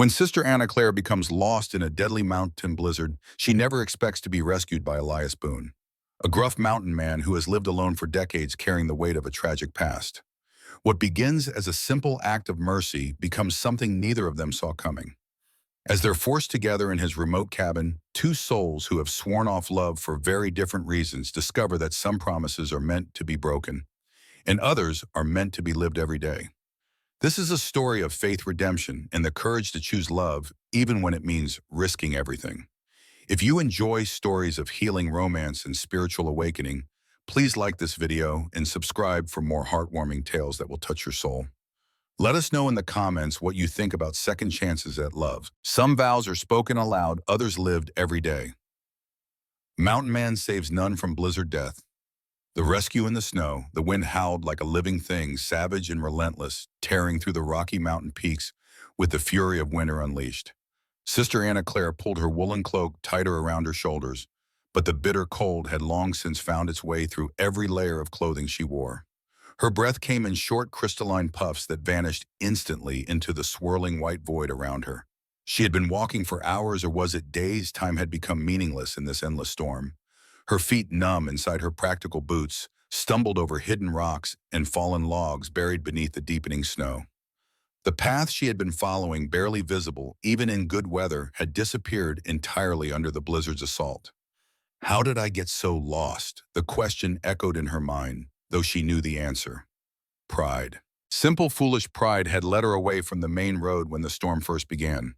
When Sister Anna Claire becomes lost in a deadly mountain blizzard, she never expects to be rescued by Elias Boone, a gruff mountain man who has lived alone for decades carrying the weight of a tragic past. What begins as a simple act of mercy becomes something neither of them saw coming. As they're forced together in his remote cabin, two souls who have sworn off love for very different reasons discover that some promises are meant to be broken, and others are meant to be lived every day. This is a story of faith redemption and the courage to choose love, even when it means risking everything. If you enjoy stories of healing romance and spiritual awakening, please like this video and subscribe for more heartwarming tales that will touch your soul. Let us know in the comments what you think about second chances at love. Some vows are spoken aloud, others lived every day. Mountain Man Saves Nun from Blizzard Death. The rescue in the snow, the wind howled like a living thing, savage and relentless, tearing through the Rocky Mountain peaks with the fury of winter unleashed. Sister Anna Claire pulled her woolen cloak tighter around her shoulders, but the bitter cold had long since found its way through every layer of clothing she wore. Her breath came in short crystalline puffs that vanished instantly into the swirling white void around her. She had been walking for hours, or was it days? Time had become meaningless in this endless storm. Her feet numb inside her practical boots, stumbled over hidden rocks and fallen logs buried beneath the deepening snow. The path she had been following, barely visible, even in good weather, had disappeared entirely under the blizzard's assault. How did I get so lost? The question echoed in her mind, though she knew the answer. Pride. Simple, foolish pride had led her away from the main road when the storm first began.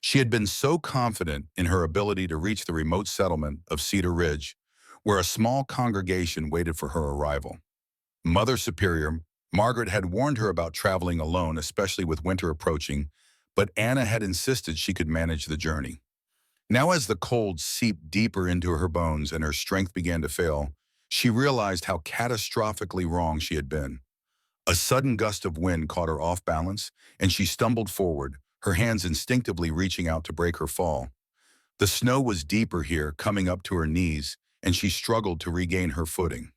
She had been so confident in her ability to reach the remote settlement of Cedar Ridge, where a small congregation waited for her arrival. Mother Superior, Margaret, had warned her about traveling alone, especially with winter approaching, but Anna had insisted she could manage the journey. Now, as the cold seeped deeper into her bones and her strength began to fail, she realized how catastrophically wrong she had been. A sudden gust of wind caught her off balance, and she stumbled forward, her hands instinctively reaching out to break her fall. The snow was deeper here, coming up to her knees, and she struggled to regain her footing.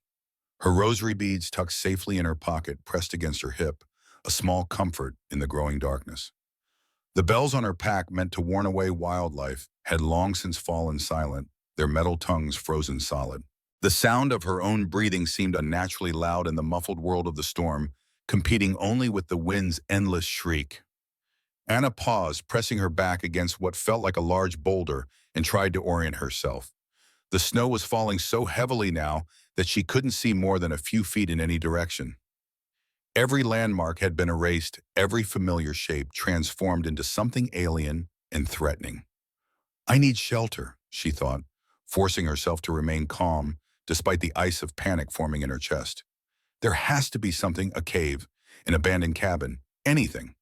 Her rosary beads tucked safely in her pocket pressed against her hip, a small comfort in the growing darkness. The bells on her pack, meant to warn away wildlife, had long since fallen silent, their metal tongues frozen solid. The sound of her own breathing seemed unnaturally loud in the muffled world of the storm, competing only with the wind's endless shriek. Anna paused, pressing her back against what felt like a large boulder, and tried to orient herself. The snow was falling so heavily now that she couldn't see more than a few feet in any direction. Every landmark had been erased, every familiar shape transformed into something alien and threatening. I need shelter, she thought, forcing herself to remain calm despite the ice of panic forming in her chest. There has to be something, a cave, an abandoned cabin, anything.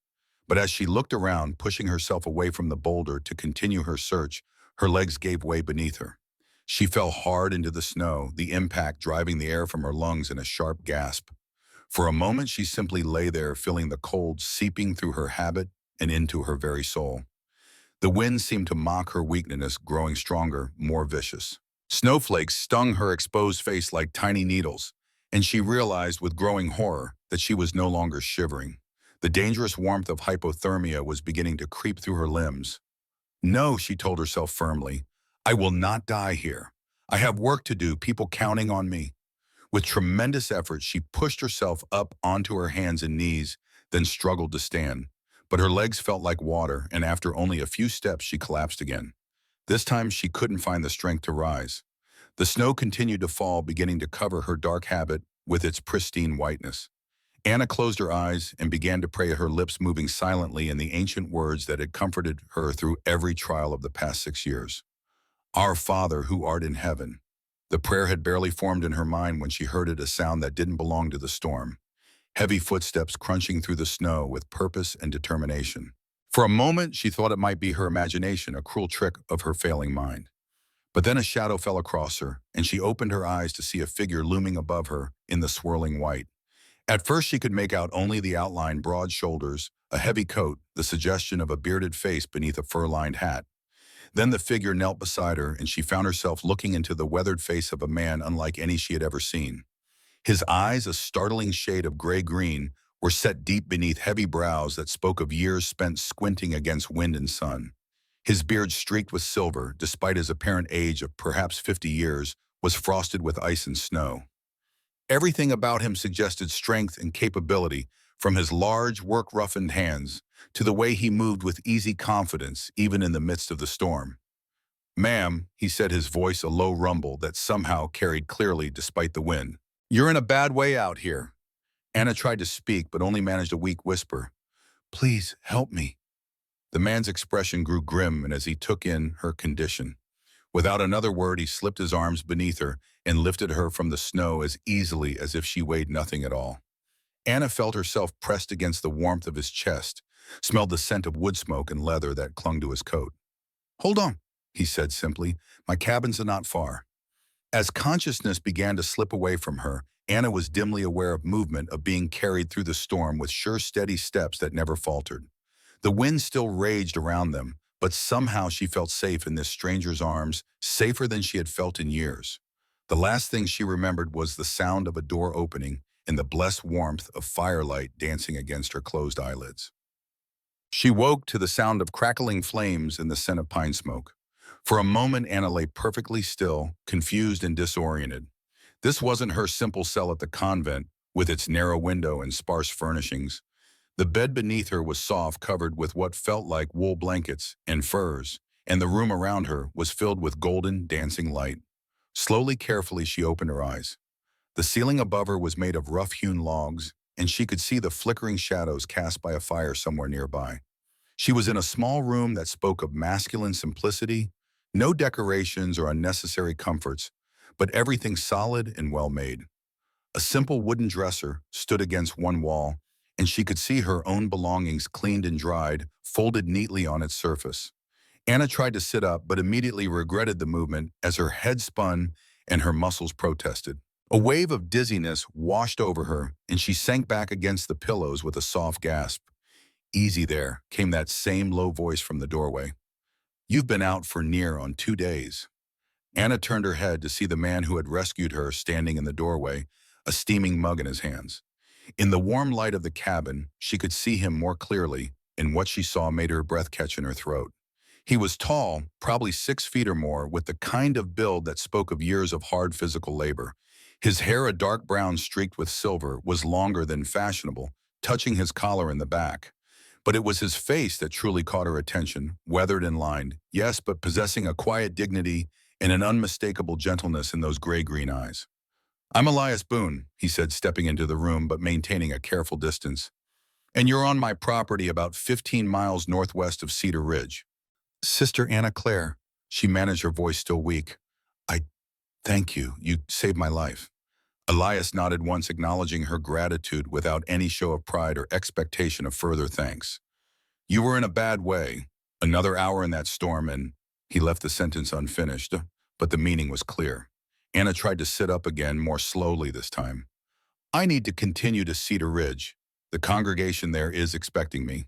But as she looked around, pushing herself away from the boulder to continue her search, her legs gave way beneath her. She fell hard into the snow, the impact driving the air from her lungs in a sharp gasp. For a moment, she simply lay there, feeling the cold seeping through her habit and into her very soul. The wind seemed to mock her weakness, growing stronger, more vicious. Snowflakes stung her exposed face like tiny needles, and she realized with growing horror that she was no longer shivering. The dangerous warmth of hypothermia was beginning to creep through her limbs. No, she told herself firmly, I will not die here. I have work to do, people counting on me. With tremendous effort, she pushed herself up onto her hands and knees, then struggled to stand. But her legs felt like water, and after only a few steps, she collapsed again. This time, she couldn't find the strength to rise. The snow continued to fall, beginning to cover her dark habit with its pristine whiteness. Anna closed her eyes and began to pray, her lips moving silently in the ancient words that had comforted her through every trial of the past 6 years. Our Father, who art in heaven. The prayer had barely formed in her mind when she heard it, a sound that didn't belong to the storm. Heavy footsteps crunching through the snow with purpose and determination. For a moment, she thought it might be her imagination, a cruel trick of her failing mind. But then a shadow fell across her, and she opened her eyes to see a figure looming above her in the swirling white. At first, she could make out only the outline, broad shoulders, a heavy coat, the suggestion of a bearded face beneath a fur-lined hat. Then the figure knelt beside her, and she found herself looking into the weathered face of a man unlike any she had ever seen. His eyes, a startling shade of gray-green, were set deep beneath heavy brows that spoke of years spent squinting against wind and sun. His beard, streaked with silver, despite his apparent age of perhaps 50 years, was frosted with ice and snow. Everything about him suggested strength and capability, from his large, work-roughened hands to the way he moved with easy confidence even in the midst of the storm. "Ma'am," he said, his voice a low rumble that somehow carried clearly despite the wind. "You're in a bad way out here." Anna tried to speak but only managed a weak whisper. "Please help me." The man's expression grew grim and as he took in her condition. Without another word, he slipped his arms beneath her and lifted her from the snow as easily as if she weighed nothing at all. Anna felt herself pressed against the warmth of his chest, smelled the scent of wood smoke and leather that clung to his coat. "Hold on," he said simply. "My cabin's not far." As consciousness began to slip away from her, Anna was dimly aware of movement, of being carried through the storm with sure, steady steps that never faltered. The wind still raged around them, but somehow she felt safe in this stranger's arms, safer than she had felt in years. The last thing she remembered was the sound of a door opening and the blessed warmth of firelight dancing against her closed eyelids. She woke to the sound of crackling flames and the scent of pine smoke. For a moment, Anna lay perfectly still, confused and disoriented. This wasn't her simple cell at the convent, with its narrow window and sparse furnishings. The bed beneath her was soft, covered with what felt like wool blankets and furs, and the room around her was filled with golden, dancing light. Slowly, carefully, she opened her eyes. The ceiling above her was made of rough-hewn logs, and she could see the flickering shadows cast by a fire somewhere nearby. She was in a small room that spoke of masculine simplicity, no decorations or unnecessary comforts, but everything solid and well-made. A simple wooden dresser stood against one wall, and she could see her own belongings cleaned and dried, folded neatly on its surface. Anna tried to sit up, but immediately regretted the movement as her head spun and her muscles protested. A wave of dizziness washed over her, and she sank back against the pillows with a soft gasp. "Easy there," came that same low voice from the doorway. "You've been out for near on 2 days." Anna turned her head to see the man who had rescued her standing in the doorway, a steaming mug in his hands. In the warm light of the cabin, she could see him more clearly, and what she saw made her breath catch in her throat. He was tall, probably 6 feet or more, with the kind of build that spoke of years of hard physical labor. His hair, a dark brown streaked with silver, was longer than fashionable, touching his collar in the back. But it was his face that truly caught her attention, weathered and lined, yes, but possessing a quiet dignity and an unmistakable gentleness in those gray-green eyes. "I'm Elias Boone," he said, stepping into the room but maintaining a careful distance. "And you're on my property about 15 miles northwest of Cedar Ridge." "Sister Anna Claire," she managed, her voice still weak. "I thank you. You saved my life." Elias nodded once, acknowledging her gratitude without any show of pride or expectation of further thanks. "You were in a bad way. Another hour in that storm and—" He left the sentence unfinished, but the meaning was clear. Anna tried to sit up again, more slowly this time. "I need to continue to Cedar Ridge. The congregation there is expecting me."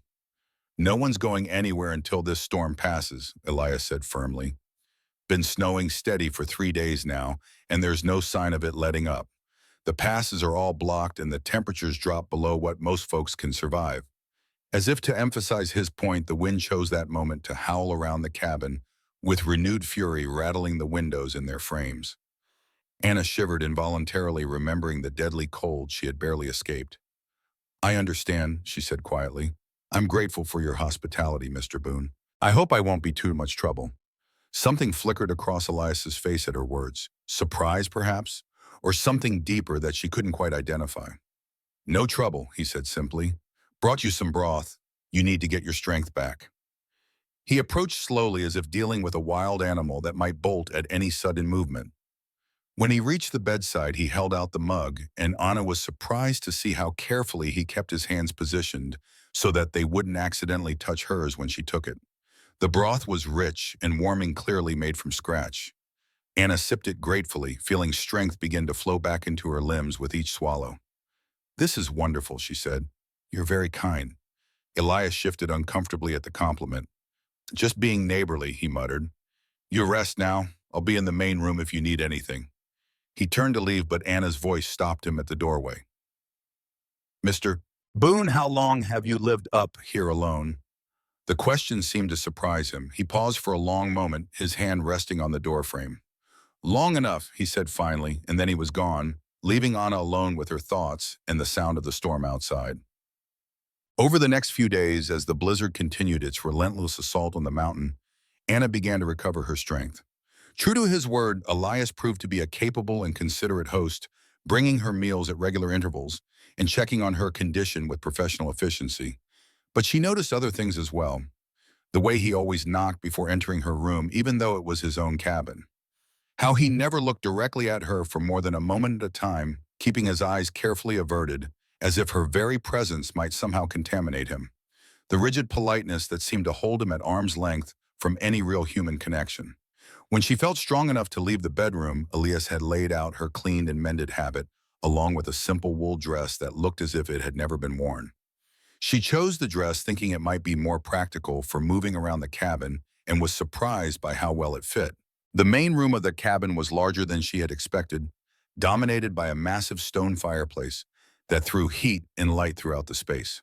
"No one's going anywhere until this storm passes," Elias said firmly. "Been snowing steady for 3 days now, and there's no sign of it letting up. The passes are all blocked and the temperatures drop below what most folks can survive." As if to emphasize his point, the wind chose that moment to howl around the cabin, with renewed fury, rattling the windows in their frames. Anna shivered involuntarily, remembering the deadly cold she had barely escaped. "I understand," she said quietly. "I'm grateful for your hospitality, Mr. Boone. I hope I won't be too much trouble." Something flickered across Elias's face at her words. Surprise, perhaps? Or something deeper that she couldn't quite identify. "No trouble," he said simply. "Brought you some broth. You need to get your strength back." He approached slowly, as if dealing with a wild animal that might bolt at any sudden movement. When he reached the bedside, he held out the mug, and Anna was surprised to see how carefully he kept his hands positioned so that they wouldn't accidentally touch hers when she took it. The broth was rich and warming, clearly made from scratch. Anna sipped it gratefully, feeling strength begin to flow back into her limbs with each swallow. "This is wonderful," she said. "You're very kind." Elias shifted uncomfortably at the compliment. "Just being neighborly," he muttered. "You rest now. I'll be in the main room if you need anything." He turned to leave, but Anna's voice stopped him at the doorway. "Mr. Boone, how long have you lived up here alone? The question seemed to surprise him. He paused for a long moment, his hand resting on the doorframe. Long enough, he said finally, and then he was gone, leaving Anna alone with her thoughts and the sound of the storm outside. Over the next few days, as the blizzard continued its relentless assault on the mountain, Anna began to recover her strength. True to his word, Elias proved to be a capable and considerate host, bringing her meals at regular intervals and checking on her condition with professional efficiency. But she noticed other things as well. The way he always knocked before entering her room, even though it was his own cabin. How he never looked directly at her for more than a moment at a time, keeping his eyes carefully averted, as if her very presence might somehow contaminate him. The rigid politeness that seemed to hold him at arm's length from any real human connection. When she felt strong enough to leave the bedroom, Elias had laid out her cleaned and mended habit, along with a simple wool dress that looked as if it had never been worn. She chose the dress thinking it might be more practical for moving around the cabin and was surprised by how well it fit. The main room of the cabin was larger than she had expected, dominated by a massive stone fireplace that threw heat and light throughout the space.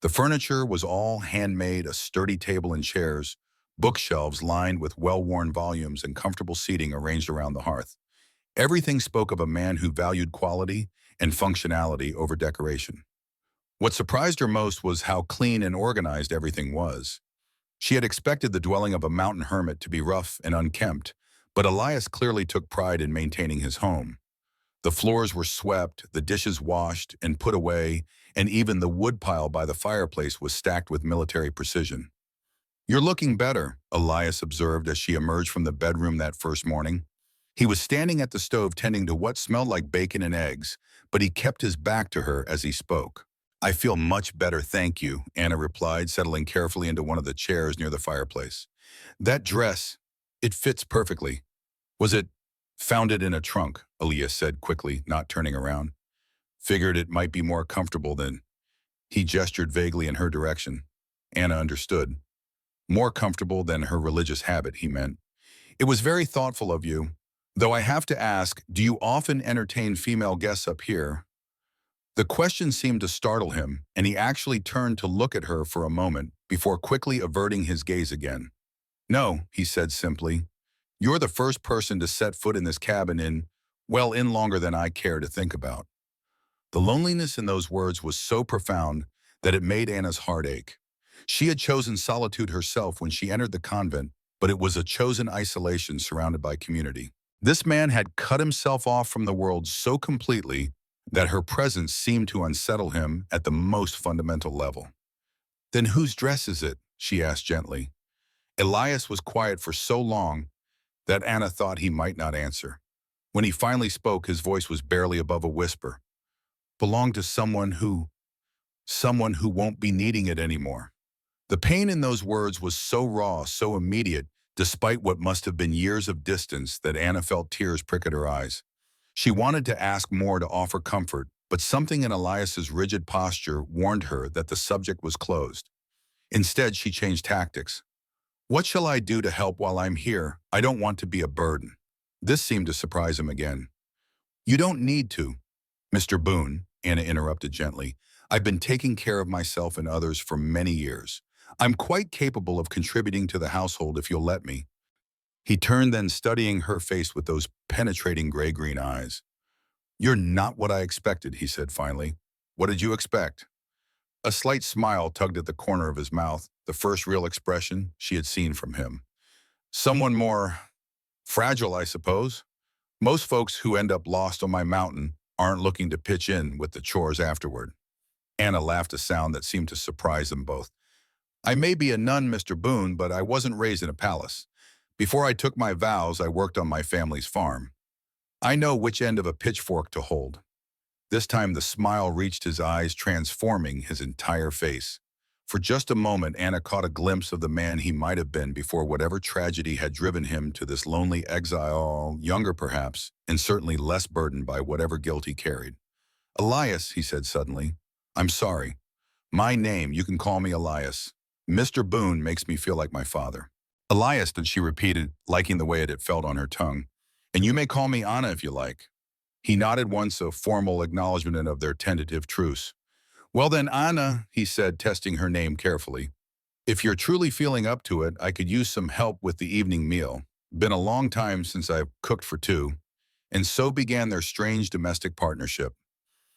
The furniture was all handmade, a sturdy table and chairs, bookshelves lined with well-worn volumes and comfortable seating arranged around the hearth. Everything spoke of a man who valued quality and functionality over decoration. What surprised her most was how clean and organized everything was. She had expected the dwelling of a mountain hermit to be rough and unkempt, but Elias clearly took pride in maintaining his home. The floors were swept, the dishes washed and put away, and even the woodpile by the fireplace was stacked with military precision. "You're looking better," Elias observed as she emerged from the bedroom that first morning. He was standing at the stove tending to what smelled like bacon and eggs, but he kept his back to her as he spoke. "I feel much better, thank you," Anna replied, settling carefully into one of the chairs near the fireplace. "That dress, it fits perfectly. Was it found it in a trunk?" Elias said quickly, not turning around. "Figured it might be more comfortable than—" He gestured vaguely in her direction. Anna understood. More comfortable than her religious habit, he meant. "It was very thoughtful of you. Though I have to ask, do you often entertain female guests up here?" The question seemed to startle him, and he actually turned to look at her for a moment before quickly averting his gaze again. "No," he said simply. "You're the first person to set foot in this cabin in longer than I care to think about." The loneliness in those words was so profound that it made Anna's heart ache. She had chosen solitude herself when she entered the convent, but it was a chosen isolation surrounded by community. This man had cut himself off from the world so completely that her presence seemed to unsettle him at the most fundamental level. "Then whose dress is it?" she asked gently. Elias was quiet for so long that Anna thought he might not answer. When he finally spoke, his voice was barely above a whisper. "Belonged to someone who won't be needing it anymore." The pain in those words was so raw, so immediate, despite what must have been years of distance, that Anna felt tears prick at her eyes. She wanted to ask more, to offer comfort, but something in Elias's rigid posture warned her that the subject was closed. Instead, she changed tactics. "What shall I do to help while I'm here? I don't want to be a burden." This seemed to surprise him again. "You don't need to, Mr. Boone," Anna interrupted gently. "I've been taking care of myself and others for many years. I'm quite capable of contributing to the household if you'll let me." He turned, then studying her face with those penetrating gray-green eyes. "You're not what I expected," he said finally. "What did you expect?" A slight smile tugged at the corner of his mouth, the first real expression she had seen from him. "Someone more fragile, I suppose. Most folks who end up lost on my mountain aren't looking to pitch in with the chores afterward." Anna laughed, a sound that seemed to surprise them both. "I may be a nun, Mr. Boone, but I wasn't raised in a palace. Before I took my vows, I worked on my family's farm. I know which end of a pitchfork to hold." This time the smile reached his eyes, transforming his entire face. For just a moment, Anna caught a glimpse of the man he might have been before whatever tragedy had driven him to this lonely exile, younger perhaps, and certainly less burdened by whatever guilt he carried. "Elias," he said suddenly, "I'm sorry. My name, you can call me Elias. Mr. Boone makes me feel like my father." "Elias," that she repeated, liking the way it had felt on her tongue. "And you may call me Anna if you like." He nodded once, a formal acknowledgement of their tentative truce. Well then, Anna, he said, testing her name carefully. If you're truly feeling up to it, I could use some help with the evening meal. Been a long time since I've cooked for two. And so began their strange domestic partnership.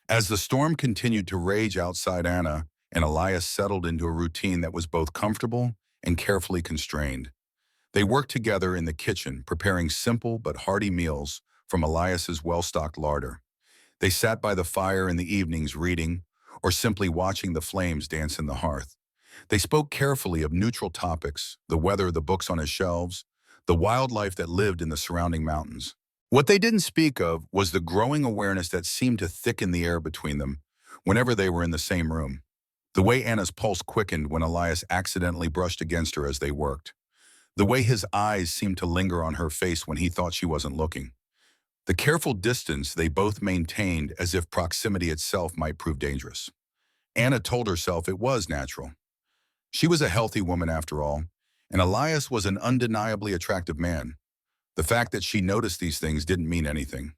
As the storm continued to rage outside, Anna and Elias settled into a routine that was both comfortable and carefully constrained. They worked together in the kitchen, preparing simple but hearty meals from Elias's well-stocked larder. They sat by the fire in the evenings reading or simply watching the flames dance in the hearth. They spoke carefully of neutral topics, the weather, the books on his shelves, the wildlife that lived in the surrounding mountains. What they didn't speak of was the growing awareness that seemed to thicken the air between them whenever they were in the same room. The way Anna's pulse quickened when Elias accidentally brushed against her as they worked. The way his eyes seemed to linger on her face when he thought she wasn't looking. The careful distance they both maintained as if proximity itself might prove dangerous. Anna told herself it was natural. She was a healthy woman after all, and Elias was an undeniably attractive man. The fact that she noticed these things didn't mean anything.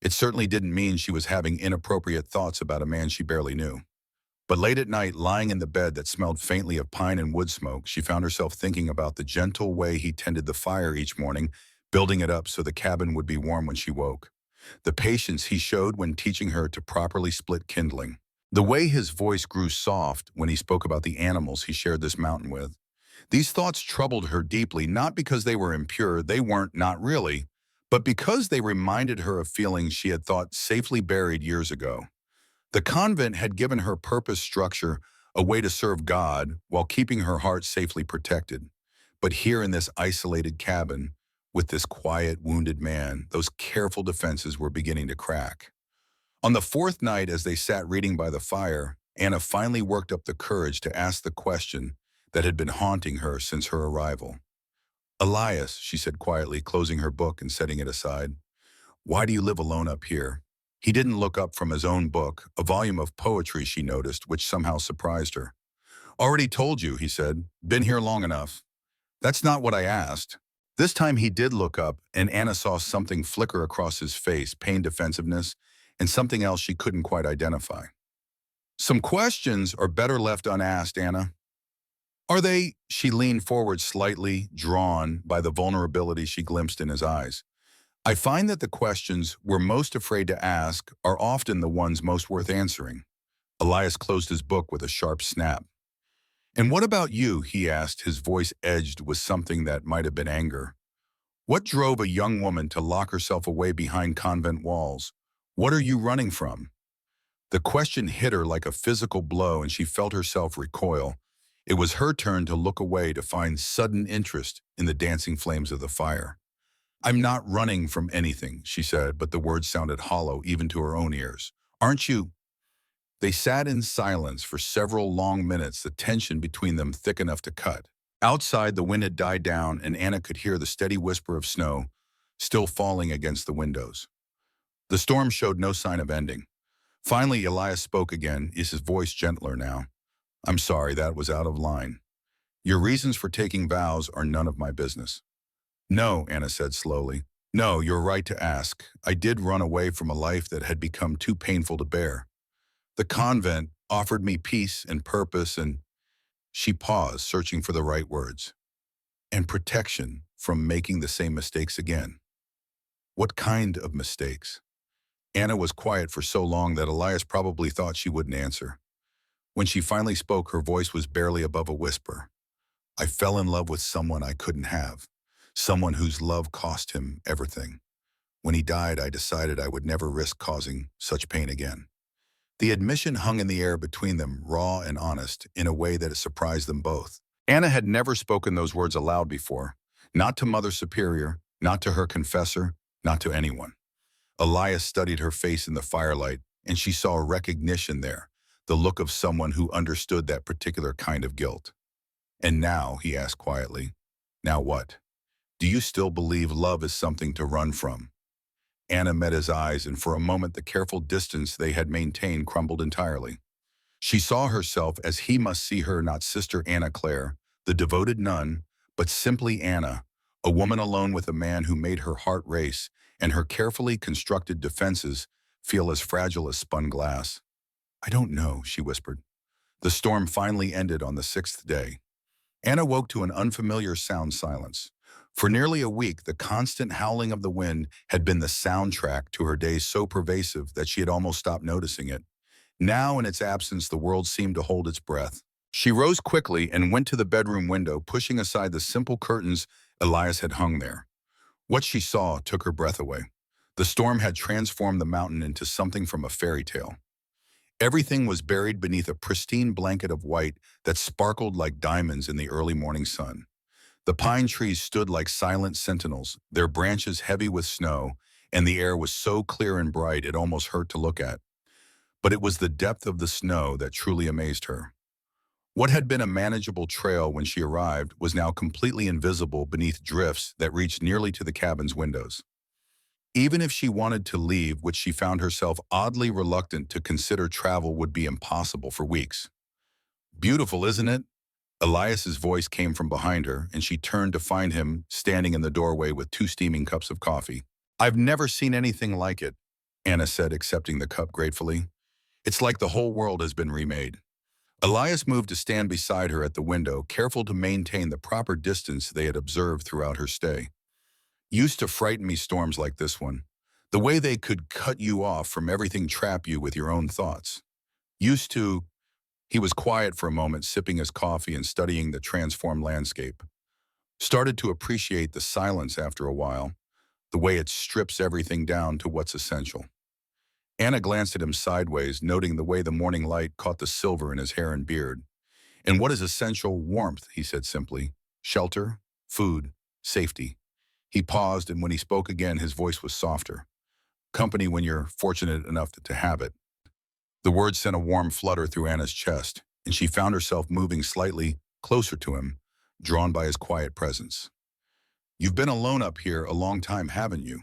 It certainly didn't mean she was having inappropriate thoughts about a man she barely knew. But late at night, lying in the bed that smelled faintly of pine and wood smoke, she found herself thinking about the gentle way he tended the fire each morning, building it up so the cabin would be warm when she woke. The patience he showed when teaching her to properly split kindling. The way his voice grew soft when he spoke about the animals he shared this mountain with. These thoughts troubled her deeply, not because they were impure, they weren't, not really, but because they reminded her of feelings she had thought safely buried years ago. The convent had given her purpose, structure, a way to serve God while keeping her heart safely protected. But here in this isolated cabin, with this quiet, wounded man, those careful defenses were beginning to crack. On the fourth night, as they sat reading by the fire, Anna finally worked up the courage to ask the question that had been haunting her since her arrival. "Elias," she said quietly, closing her book and setting it aside, "why do you live alone up here?" He didn't look up from his own book, a volume of poetry she noticed, which somehow surprised her. "Already told you," he said. "Been here long enough." "That's not what I asked." This time he did look up, and Anna saw something flicker across his face, pain, defensiveness, and something else she couldn't quite identify. "Some questions are better left unasked, Anna." "Are they?" She leaned forward slightly, drawn by the vulnerability she glimpsed in his eyes. "I find that the questions we're most afraid to ask are often the ones most worth answering." Elias closed his book with a sharp snap. "And what about you?" he asked, his voice edged with something that might have been anger. "What drove a young woman to lock herself away behind convent walls? What are you running from?" The question hit her like a physical blow, and she felt herself recoil. It was her turn to look away, to find sudden interest in the dancing flames of the fire. "I'm not running from anything," she said, but the words sounded hollow even to her own ears. "Aren't you?" They sat in silence for several long minutes, the tension between them thick enough to cut. Outside, the wind had died down, and Anna could hear the steady whisper of snow still falling against the windows. The storm showed no sign of ending. Finally, Elias spoke again, his voice gentler now. "I'm sorry, that was out of line. Your reasons for taking vows are none of my business." "No," Anna said slowly. "No, you're right to ask. I did run away from a life that had become too painful to bear. The convent offered me peace and purpose and—" She paused, searching for the right words. "And protection from making the same mistakes again." What kind of mistakes? Anna was quiet for so long that Elias probably thought she wouldn't answer. When she finally spoke, her voice was barely above a whisper. "I fell in love with someone I couldn't have. Someone whose love cost him everything. When he died, I decided I would never risk causing such pain again." The admission hung in the air between them, raw and honest, in a way that surprised them both. Anna had never spoken those words aloud before. Not to Mother Superior, not to her confessor, not to anyone. Elias studied her face in the firelight, and she saw recognition there, the look of someone who understood that particular kind of guilt. "And now," he asked quietly, "now what? Do you still believe love is something to run from?" Anna met his eyes, and for a moment the careful distance they had maintained crumbled entirely. She saw herself as he must see her, not Sister Anna Clare, the devoted nun, but simply Anna, a woman alone with a man who made her heart race and her carefully constructed defenses feel as fragile as spun glass. I don't know, she whispered. The storm finally ended on the sixth day. Anna woke to an unfamiliar sound silence. For nearly a week, the constant howling of the wind had been the soundtrack to her days so pervasive that she had almost stopped noticing it. Now, in its absence, the world seemed to hold its breath. She rose quickly and went to the bedroom window, pushing aside the simple curtains Elias had hung there. What she saw took her breath away. The storm had transformed the mountain into something from a fairy tale. Everything was buried beneath a pristine blanket of white that sparkled like diamonds in the early morning sun. The pine trees stood like silent sentinels, their branches heavy with snow, and the air was so clear and bright it almost hurt to look at. But it was the depth of the snow that truly amazed her. What had been a manageable trail when she arrived was now completely invisible beneath drifts that reached nearly to the cabin's windows. Even if she wanted to leave, which she found herself oddly reluctant to consider, travel would be impossible for weeks. Beautiful, isn't it? Elias's voice came from behind her, and she turned to find him standing in the doorway with two steaming cups of coffee. I've never seen anything like it, Anna said, accepting the cup gratefully. It's like the whole world has been remade. Elias moved to stand beside her at the window, careful to maintain the proper distance they had observed throughout her stay. Used to frighten me storms like this one. The way they could cut you off from everything, trap you with your own thoughts. Used to. He was quiet for a moment, sipping his coffee and studying the transformed landscape. Started to appreciate the silence after a while, the way it strips everything down to what's essential. Anna glanced at him sideways, noting the way the morning light caught the silver in his hair and beard. And what is essential? Warmth, he said simply. Shelter, food, safety. He paused, and when he spoke again, his voice was softer. Company when you're fortunate enough to have it. The words sent a warm flutter through Anna's chest, and she found herself moving slightly closer to him, drawn by his quiet presence. You've been alone up here a long time, haven't you?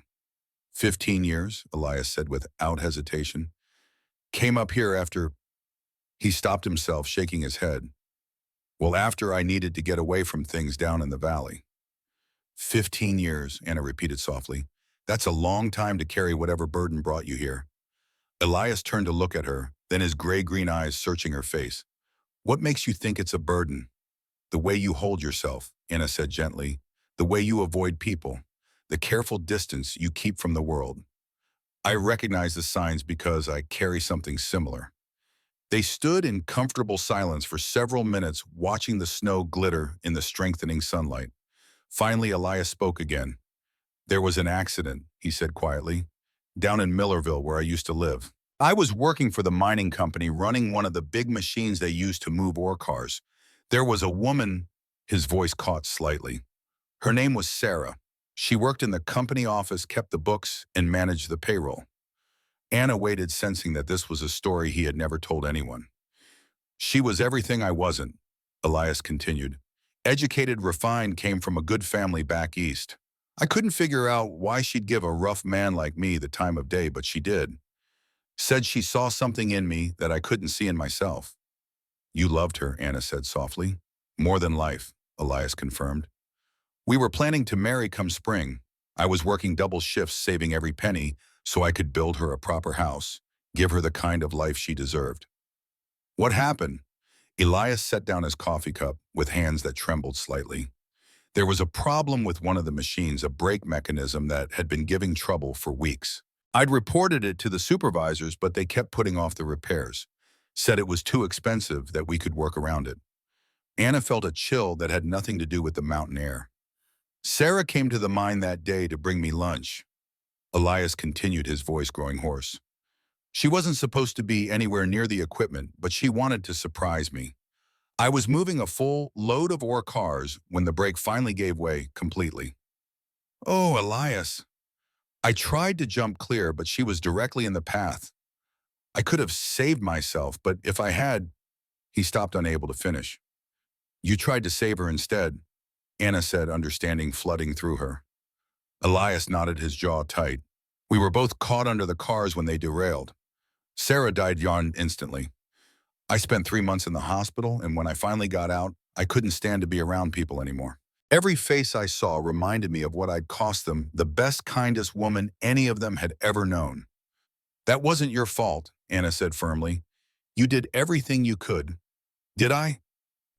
15 years, Elias said without hesitation. Came up here after. He stopped himself, shaking his head. Well, after I needed to get away from things down in the valley. 15 years, Anna repeated softly. That's a long time to carry whatever burden brought you here. Elias turned to look at her, then his gray-green eyes searching her face. What makes you think it's a burden? The way you hold yourself, Anna said gently. The way you avoid people. The careful distance you keep from the world. I recognize the signs because I carry something similar. They stood in comfortable silence for several minutes, watching the snow glitter in the strengthening sunlight. Finally, Elias spoke again. There was an accident, he said quietly, down in Millerville where I used to live. I was working for the mining company, running one of the big machines they used to move ore cars. There was a woman, his voice caught slightly. Her name was Sarah. She worked in the company office, kept the books, and managed the payroll. Anna waited, sensing that this was a story he had never told anyone. She was everything I wasn't, Elias continued. Educated, refined, came from a good family back east. I couldn't figure out why she'd give a rough man like me the time of day, but she did. Said she saw something in me that I couldn't see in myself. You loved her, Anna said softly. More than life, Elias confirmed. We were planning to marry come spring. I was working double shifts, saving every penny, so I could build her a proper house, give her the kind of life she deserved. What happened? Elias set down his coffee cup with hands that trembled slightly. There was a problem with one of the machines, a brake mechanism that had been giving trouble for weeks. I'd reported it to the supervisors, but they kept putting off the repairs. Said it was too expensive, that we could work around it. Anna felt a chill that had nothing to do with the mountain air. Sarah came to the mine that day to bring me lunch. Elias continued, his voice growing hoarse. She wasn't supposed to be anywhere near the equipment, but she wanted to surprise me. I was moving a full load of ore cars when the brake finally gave way completely. Oh, Elias. I tried to jump clear, but she was directly in the path. I could have saved myself, but if I had. He stopped, unable to finish. You tried to save her instead, Anna said, understanding flooding through her. Elias nodded, his jaw tight. We were both caught under the cars when they derailed. Sarah died instantly. I spent 3 months in the hospital, and when I finally got out, I couldn't stand to be around people anymore. Every face I saw reminded me of what I'd cost them, the best, kindest woman any of them had ever known. That wasn't your fault, Anna said firmly. You did everything you could. Did I?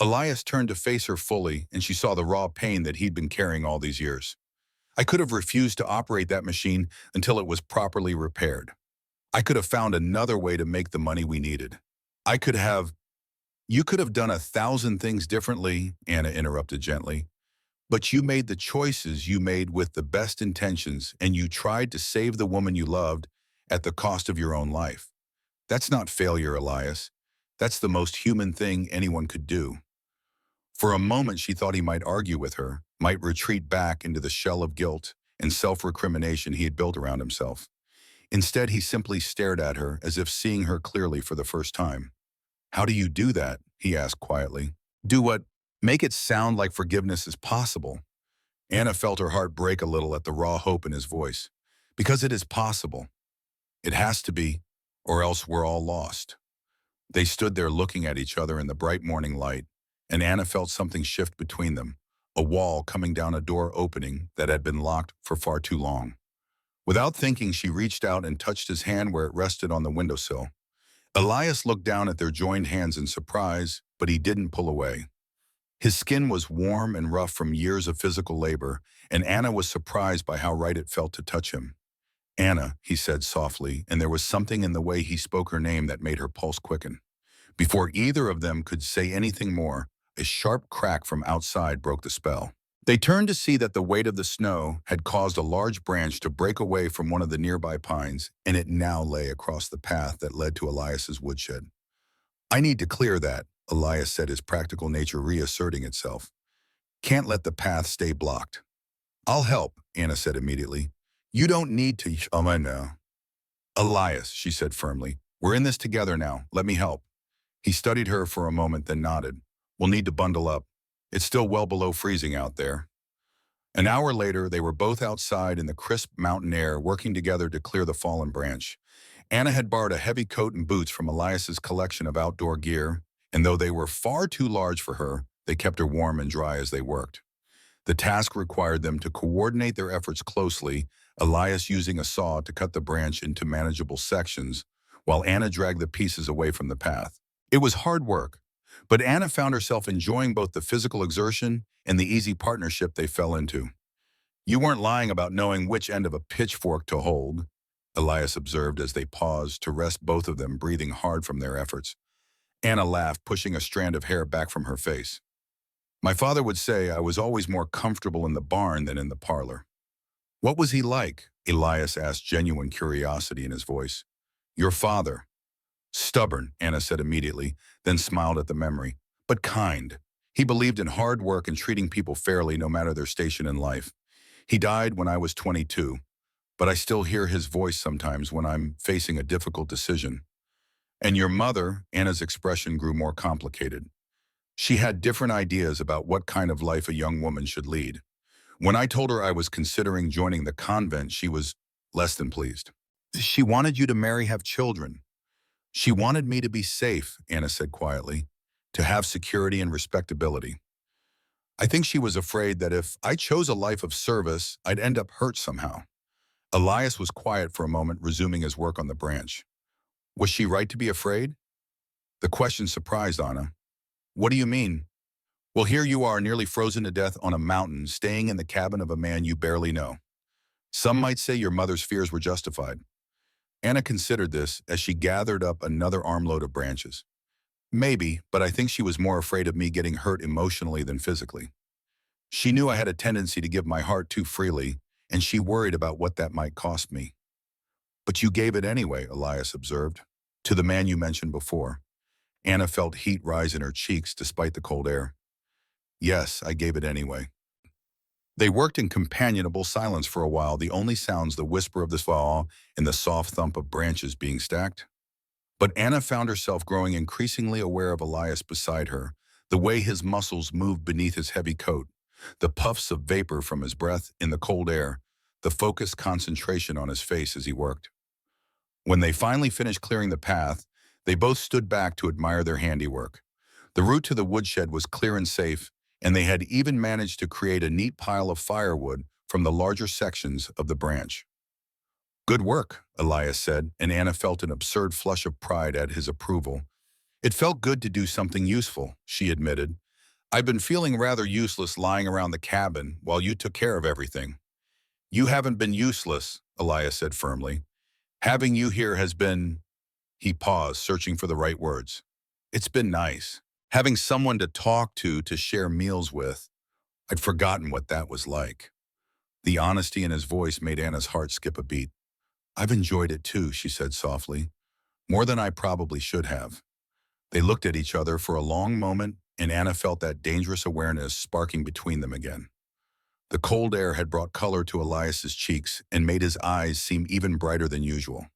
Elias turned to face her fully, and she saw the raw pain that he'd been carrying all these years. I could have refused to operate that machine until it was properly repaired. I could have found another way to make the money we needed. I could have... You could have done 1,000 things differently, Anna interrupted gently. But you made the choices you made with the best intentions, and you tried to save the woman you loved at the cost of your own life. That's not failure, Elias. That's the most human thing anyone could do. For a moment, she thought he might argue with her, might retreat back into the shell of guilt and self-recrimination he had built around himself. Instead, he simply stared at her as if seeing her clearly for the first time. How do you do that? He asked quietly. Do what? Make it sound like forgiveness is possible. Anna felt her heart break a little at the raw hope in his voice. Because it is possible. It has to be, or else we're all lost. They stood there looking at each other in the bright morning light, and Anna felt something shift between them, a wall coming down a door opening that had been locked for far too long. Without thinking, she reached out and touched his hand where it rested on the windowsill. Elias looked down at their joined hands in surprise, but he didn't pull away. His skin was warm and rough from years of physical labor, and Anna was surprised by how right it felt to touch him. Anna, he said softly, and there was something in the way he spoke her name that made her pulse quicken. Before either of them could say anything more, a sharp crack from outside broke the spell. They turned to see that the weight of the snow had caused a large branch to break away from one of the nearby pines, and it now lay across the path that led to Elias's woodshed. I need to clear that, Elias said, his practical nature reasserting itself. Can't let the path stay blocked. I'll help, Anna said immediately. You don't need to. I know. Elias, she said firmly, we're in this together now. Let me help. He studied her for a moment, then nodded. We'll need to bundle up. It's still well below freezing out there. An hour later, they were both outside in the crisp mountain air, working together to clear the fallen branch. Anna had borrowed a heavy coat and boots from Elias's collection of outdoor gear, and though they were far too large for her, they kept her warm and dry as they worked. The task required them to coordinate their efforts closely, Elias using a saw to cut the branch into manageable sections, while Anna dragged the pieces away from the path. It was hard work, but Anna found herself enjoying both the physical exertion and the easy partnership they fell into. You weren't lying about knowing which end of a pitchfork to hold, Elias observed as they paused to rest, both of them breathing hard from their efforts. Anna laughed, pushing a strand of hair back from her face. My father would say I was always more comfortable in the barn than in the parlor. What was he like? Elias asked, genuine curiosity in his voice. Your father. Stubborn, Anna said immediately, then smiled at the memory. But kind. He believed in hard work and treating people fairly no matter their station in life. He died when I was 22, but I still hear his voice sometimes when I'm facing a difficult decision. And your mother, Anna's expression grew more complicated. She had different ideas about what kind of life a young woman should lead. When I told her I was considering joining the convent, she was less than pleased. She wanted you to marry, have children. She wanted me to be safe, Anna said quietly, to have security and respectability. I think she was afraid that if I chose a life of service, I'd end up hurt somehow. Elias was quiet for a moment, resuming his work on the branch. Was she right to be afraid? The question surprised Anna. What do you mean? Well, here you are, nearly frozen to death on a mountain, staying in the cabin of a man you barely know. Some might say your mother's fears were justified. Anna considered this as she gathered up another armload of branches. Maybe, but I think she was more afraid of me getting hurt emotionally than physically. She knew I had a tendency to give my heart too freely, and she worried about what that might cost me. But you gave it anyway, Elias observed, to the man you mentioned before. Anna felt heat rise in her cheeks despite the cold air. Yes, I gave it anyway. They worked in companionable silence for a while, the only sounds the whisper of the fall and the soft thump of branches being stacked. But Anna found herself growing increasingly aware of Elias beside her, the way his muscles moved beneath his heavy coat, the puffs of vapor from his breath in the cold air, the focused concentration on his face as he worked. When they finally finished clearing the path, they both stood back to admire their handiwork. The route to the woodshed was clear and safe, and they had even managed to create a neat pile of firewood from the larger sections of the branch. Good work, Elias said, and Anna felt an absurd flush of pride at his approval. It felt good to do something useful, she admitted. I've been feeling rather useless lying around the cabin while you took care of everything. You haven't been useless, Elias said firmly. Having you here has been... He paused, searching for the right words. It's been nice. Having someone to talk to share meals with. I'd forgotten what that was like. The honesty in his voice made Anna's heart skip a beat. I've enjoyed it too, she said softly. More than I probably should have. They looked at each other for a long moment, and Anna felt that dangerous awareness sparking between them again. The cold air had brought color to Elias's cheeks and made his eyes seem even brighter than usual.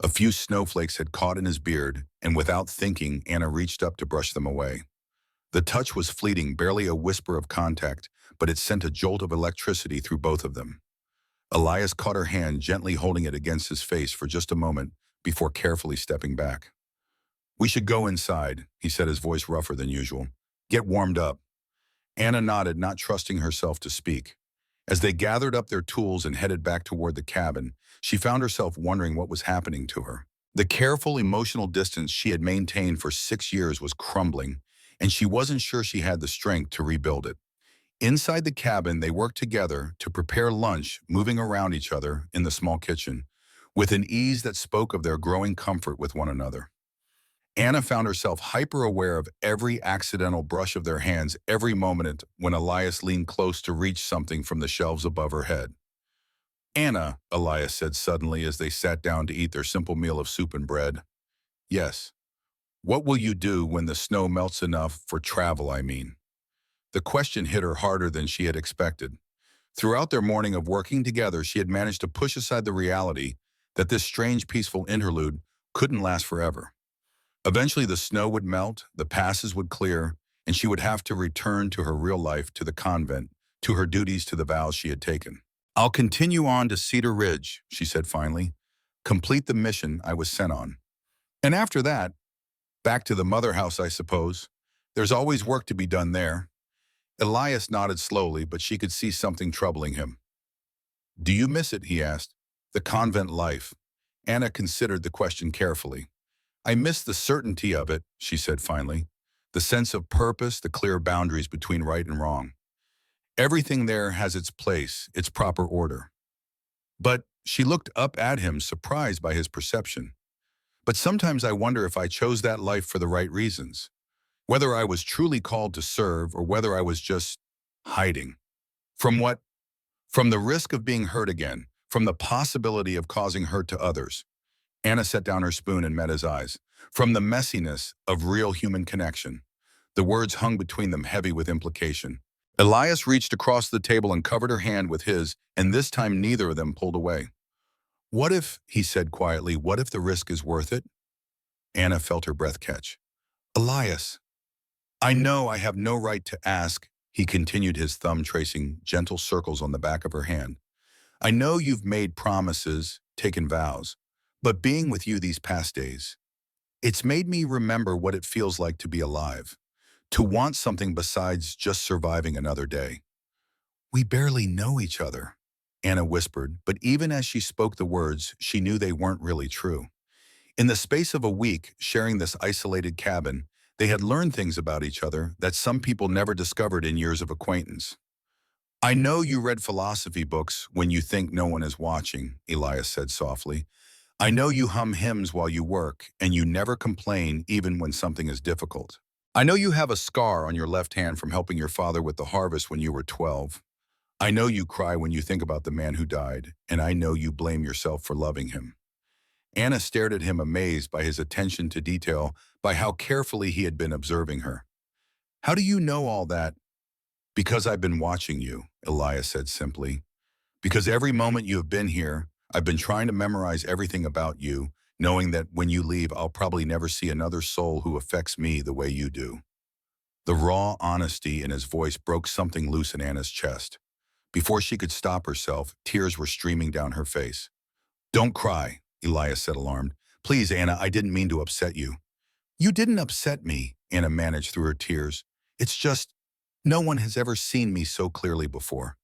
A few snowflakes had caught in his beard, and without thinking, Anna reached up to brush them away. The touch was fleeting, barely a whisper of contact, but it sent a jolt of electricity through both of them. Elias caught her hand, gently holding it against his face for just a moment before carefully stepping back. We should go inside, he said, his voice rougher than usual. Get warmed up. Anna nodded, not trusting herself to speak. As they gathered up their tools and headed back toward the cabin, she found herself wondering what was happening to her. The careful, emotional distance she had maintained for 6 years was crumbling, and she wasn't sure she had the strength to rebuild it. Inside the cabin, they worked together to prepare lunch, moving around each other in the small kitchen, with an ease that spoke of their growing comfort with one another. Anna found herself hyper-aware of every accidental brush of their hands every moment when Elias leaned close to reach something from the shelves above her head. Anna, Elias said suddenly as they sat down to eat their simple meal of soup and bread. Yes. What will you do when the snow melts enough for travel, I mean? The question hit her harder than she had expected. Throughout their morning of working together, she had managed to push aside the reality that this strange, peaceful interlude couldn't last forever. Eventually, the snow would melt, the passes would clear, and she would have to return to her real life, to the convent, to her duties, to the vows she had taken. I'll continue on to Cedar Ridge, she said finally, complete the mission I was sent on. And after that, back to the mother house, I suppose. There's always work to be done there. Elias nodded slowly, but she could see something troubling him. Do you miss it, he asked. The convent life. Anna considered the question carefully. I miss the certainty of it, she said finally. The sense of purpose, the clear boundaries between right and wrong. Everything there has its place, its proper order. But she looked up at him, surprised by his perception. But sometimes I wonder if I chose that life for the right reasons. Whether I was truly called to serve or whether I was just hiding. From what? From the risk of being hurt again, from the possibility of causing hurt to others. Anna set down her spoon and met his eyes. From the messiness of real human connection. The words hung between them, heavy with implication. Elias reached across the table and covered her hand with his, and this time neither of them pulled away. What if, he said quietly, what if the risk is worth it? Anna felt her breath catch. Elias, I know I have no right to ask, he continued, his thumb tracing gentle circles on the back of her hand. I know you've made promises, taken vows, but being with you these past days, it's made me remember what it feels like to be alive, to want something besides just surviving another day. We barely know each other, Anna whispered, but even as she spoke the words, she knew they weren't really true. In the space of a week, sharing this isolated cabin, they had learned things about each other that some people never discovered in years of acquaintance. I know you read philosophy books when you think no one is watching, Elias said softly. I know you hum hymns while you work, and you never complain even when something is difficult. I know you have a scar on your left hand from helping your father with the harvest when you were 12. I know you cry when you think about the man who died, and I know you blame yourself for loving him. Anna stared at him, amazed by his attention to detail, by how carefully he had been observing her. How do you know all that? Because I've been watching you, Elias said simply. Because every moment you have been here, I've been trying to memorize everything about you, knowing that when you leave, I'll probably never see another soul who affects me the way you do. The raw honesty in his voice broke something loose in Anna's chest. Before she could stop herself, tears were streaming down her face. Don't cry, Elias said, alarmed. Please, Anna, I didn't mean to upset you. You didn't upset me, Anna managed through her tears. It's just, no one has ever seen me so clearly before.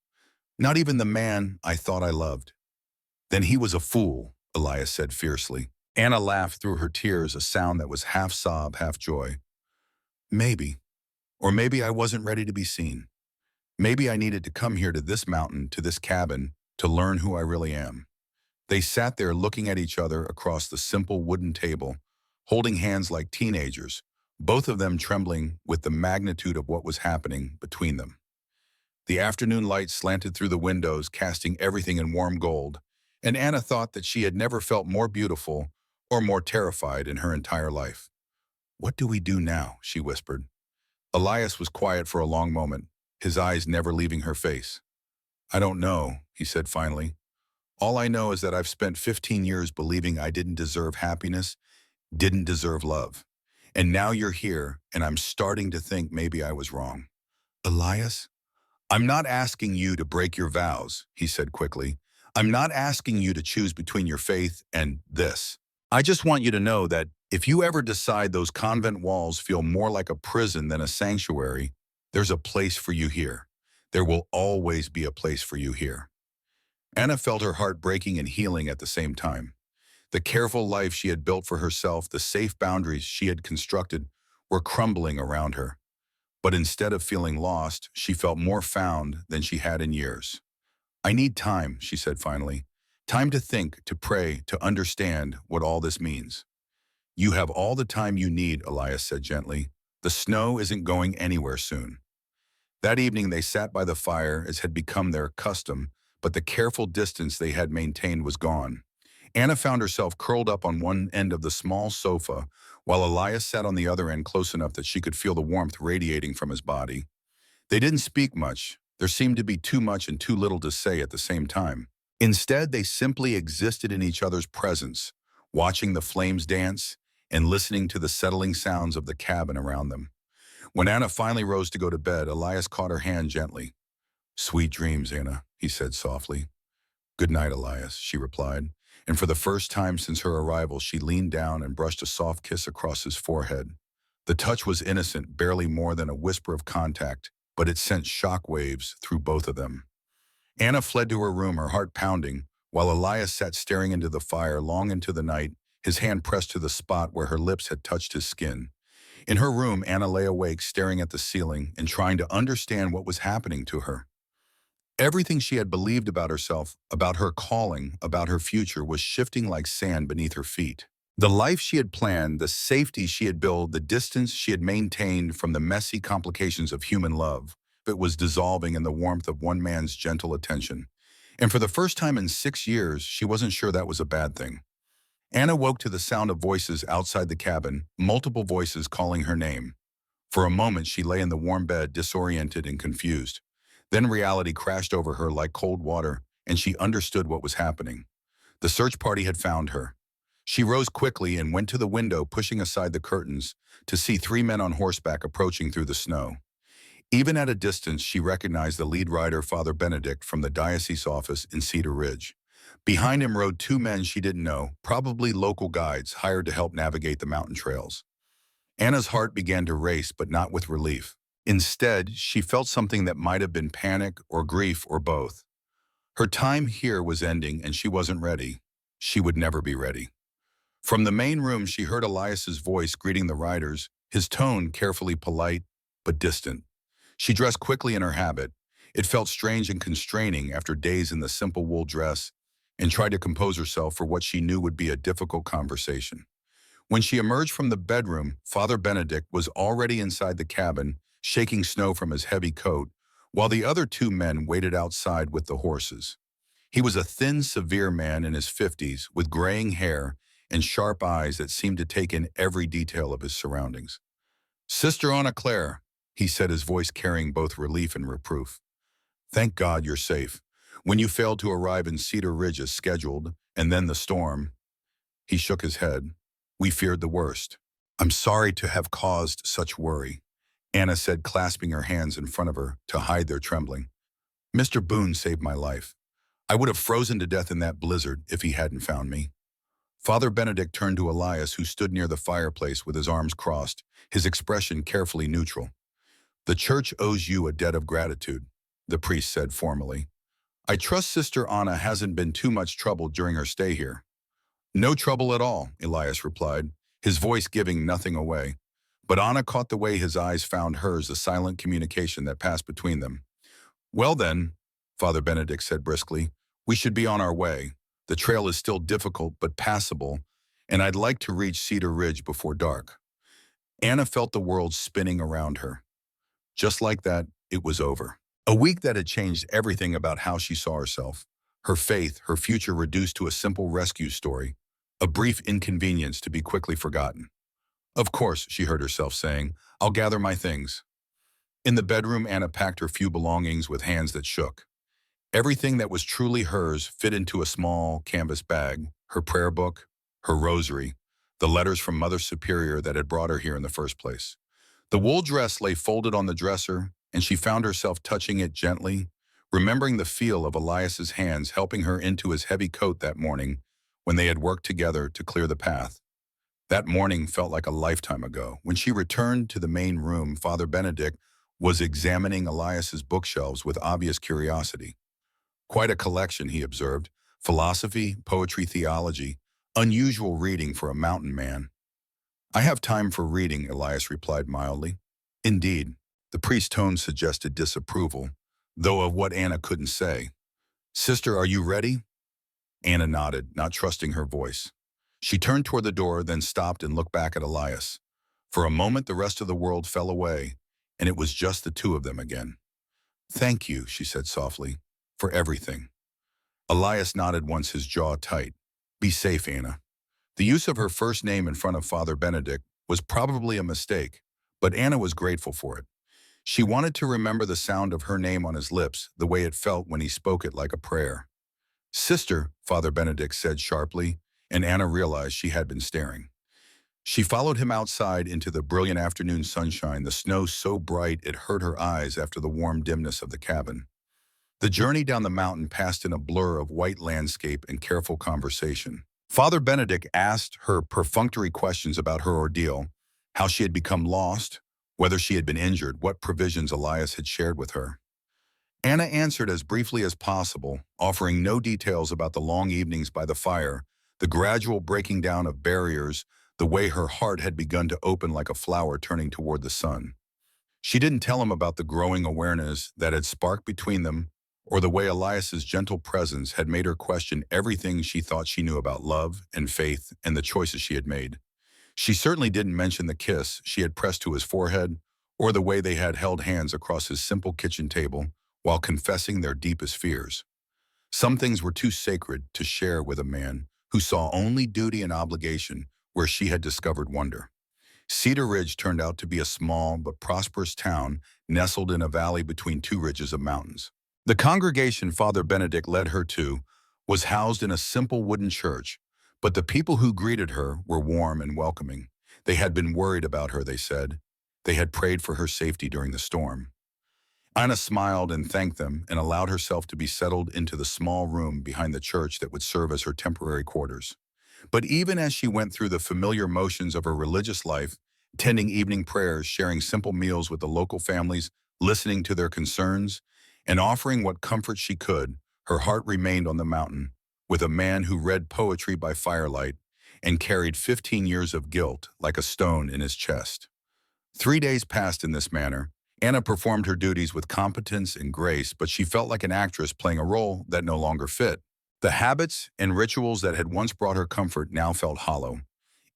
Not even the man I thought I loved. Then he was a fool, Elias said fiercely. Anna laughed through her tears, a sound that was half sob, half joy. Maybe. Or maybe I wasn't ready to be seen. Maybe I needed to come here to this mountain, to this cabin, to learn who I really am. They sat there looking at each other across the simple wooden table, holding hands like teenagers, both of them trembling with the magnitude of what was happening between them. The afternoon light slanted through the windows, casting everything in warm gold, and Anna thought that she had never felt more beautiful or more terrified in her entire life. "What do we do now?" she whispered. Elias was quiet for a long moment, his eyes never leaving her face. "I don't know," he said finally. "All I know is that I've spent 15 years believing I didn't deserve happiness, didn't deserve love. And now you're here, and I'm starting to think maybe I was wrong." "Elias?" "I'm not asking you to break your vows," he said quickly. "I'm not asking you to choose between your faith and this. I just want you to know that if you ever decide those convent walls feel more like a prison than a sanctuary, there's a place for you here. There will always be a place for you here." Anna felt her heart breaking and healing at the same time. The careful life she had built for herself, the safe boundaries she had constructed, were crumbling around her. But instead of feeling lost, she felt more found than she had in years. "I need time," she said finally. "Time to think, to pray, to understand what all this means." "You have all the time you need," Elias said gently. "The snow isn't going anywhere soon." That evening they sat by the fire as had become their custom, but the careful distance they had maintained was gone. Anna found herself curled up on one end of the small sofa, while Elias sat on the other end close enough that she could feel the warmth radiating from his body. They didn't speak much. There seemed to be too much and too little to say at the same time. Instead, they simply existed in each other's presence, watching the flames dance and listening to the settling sounds of the cabin around them. When Anna finally rose to go to bed, Elias caught her hand gently. "Sweet dreams, Anna," he said softly. "Good night, Elias," she replied, and for the first time since her arrival, she leaned down and brushed a soft kiss across his forehead. The touch was innocent, barely more than a whisper of contact, but it sent shock waves through both of them. Anna fled to her room, her heart pounding, while Elias sat staring into the fire long into the night, his hand pressed to the spot where her lips had touched his skin. In her room, Anna lay awake, staring at the ceiling and trying to understand what was happening to her. Everything she had believed about herself, about her calling, about her future, was shifting like sand beneath her feet. The life she had planned, the safety she had built, the distance she had maintained from the messy complications of human love, it was dissolving in the warmth of one man's gentle attention. And for the first time in 6 years, she wasn't sure that was a bad thing. Anna woke to the sound of voices outside the cabin, multiple voices calling her name. For a moment, she lay in the warm bed, disoriented and confused. Then reality crashed over her like cold water, and she understood what was happening. The search party had found her. She rose quickly and went to the window, pushing aside the curtains, to see 3 men on horseback approaching through the snow. Even at a distance, she recognized the lead rider, Father Benedict, from the diocese office in Cedar Ridge. Behind him rode 2 men she didn't know, probably local guides hired to help navigate the mountain trails. Anna's heart began to race, but not with relief. Instead, she felt something that might have been panic or grief or both. Her time here was ending, and she wasn't ready. She would never be ready. From the main room, she heard Elias's voice greeting the riders, his tone carefully polite but distant. She dressed quickly in her habit. It felt strange and constraining after days in the simple wool dress, and tried to compose herself for what she knew would be a difficult conversation. When she emerged from the bedroom, Father Benedict was already inside the cabin, shaking snow from his heavy coat, while the other 2 men waited outside with the horses. He was a thin, severe man in his 50s, with graying hair and sharp eyes that seemed to take in every detail of his surroundings. "Sister Anna Claire," he said, his voice carrying both relief and reproof. "Thank God you're safe. When you failed to arrive in Cedar Ridge as scheduled, and then the storm—" He shook his head. "We feared the worst." "I'm sorry to have caused such worry," Anna said, clasping her hands in front of her to hide their trembling. "Mr. Boone saved my life. I would have frozen to death in that blizzard if he hadn't found me." Father Benedict turned to Elias, who stood near the fireplace with his arms crossed, his expression carefully neutral. "The church owes you a debt of gratitude," the priest said formally. "I trust Sister Anna hasn't been too much trouble during her stay here." No trouble at all, Elias replied, his voice giving nothing away. But Anna caught the way his eyes found hers, a silent communication that passed between them. Well then, Father Benedict said briskly, we should be on our way. The trail is still difficult but passable, and I'd like to reach Cedar Ridge before dark. Anna felt the world spinning around her. Just like that, it was over. A week that had changed everything about how she saw herself. Her faith, her future reduced to a simple rescue story. A brief inconvenience to be quickly forgotten. Of course, she heard herself saying, I'll gather my things. In the bedroom, Anna packed her few belongings with hands that shook. Everything that was truly hers fit into a small canvas bag, her prayer book, her rosary, the letters from Mother Superior that had brought her here in the first place. The wool dress lay folded on the dresser, and she found herself touching it gently, remembering the feel of Elias's hands helping her into his heavy coat that morning when they had worked together to clear the path. That morning felt like a lifetime ago. When she returned to the main room, Father Benedict was examining Elias's bookshelves with obvious curiosity. Quite a collection, he observed. Philosophy, poetry, theology. Unusual reading for a mountain man. I have time for reading, Elias replied mildly. Indeed, the priest's tone suggested disapproval, though of what Anna couldn't say. Sister, are you ready? Anna nodded, not trusting her voice. She turned toward the door, then stopped and looked back at Elias. For a moment, the rest of the world fell away, and it was just the two of them again. Thank you, she said softly, for everything. Elias nodded once, his jaw tight. Be safe, Anna. The use of her first name in front of Father Benedict was probably a mistake, but Anna was grateful for it. She wanted to remember the sound of her name on his lips, the way it felt when he spoke it like a prayer. Sister, Father Benedict said sharply, and Anna realized she had been staring. She followed him outside into the brilliant afternoon sunshine, the snow so bright it hurt her eyes after the warm dimness of the cabin. The journey down the mountain passed in a blur of white landscape and careful conversation. Father Benedict asked her perfunctory questions about her ordeal, how she had become lost, whether she had been injured, what provisions Elias had shared with her. Anna answered as briefly as possible, offering no details about the long evenings by the fire, the gradual breaking down of barriers, the way her heart had begun to open like a flower turning toward the sun. She didn't tell him about the growing awareness that had sparked between them, or the way Elias's gentle presence had made her question everything she thought she knew about love and faith and the choices she had made. She certainly didn't mention the kiss she had pressed to his forehead, or the way they had held hands across his simple kitchen table while confessing their deepest fears. Some things were too sacred to share with a man who saw only duty and obligation where she had discovered wonder. Cedar Ridge turned out to be a small but prosperous town nestled in a valley between two ridges of mountains. The congregation Father Benedict led her to was housed in a simple wooden church, but the people who greeted her were warm and welcoming. They had been worried about her, they said. They had prayed for her safety during the storm. Anna smiled and thanked them and allowed herself to be settled into the small room behind the church that would serve as her temporary quarters. But even as she went through the familiar motions of her religious life, attending evening prayers, sharing simple meals with the local families, listening to their concerns, and offering what comfort she could, her heart remained on the mountain, with a man who read poetry by firelight and carried 15 years of guilt like a stone in his chest. 3 days passed in this manner. Anna performed her duties with competence and grace, but she felt like an actress playing a role that no longer fit. The habits and rituals that had once brought her comfort now felt hollow,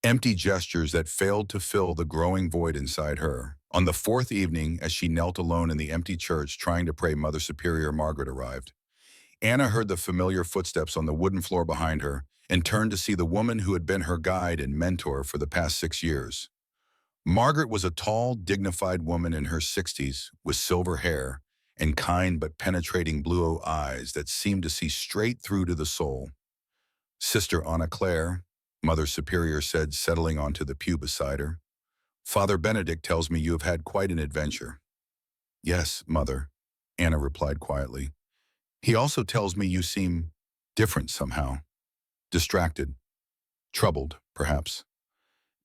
empty gestures that failed to fill the growing void inside her. On the fourth evening, as she knelt alone in the empty church trying to pray, Mother Superior Margaret arrived. Anna heard the familiar footsteps on the wooden floor behind her and turned to see the woman who had been her guide and mentor for the past 6 years. Margaret was a tall, dignified woman in her 60s with silver hair and kind but penetrating blue eyes that seemed to see straight through to the soul. Sister Anna Clare, Mother Superior said, settling onto the pew beside her. Father Benedict tells me you have had quite an adventure. Yes, Mother, Anna replied quietly. He also tells me you seem different somehow. Distracted. Troubled, perhaps.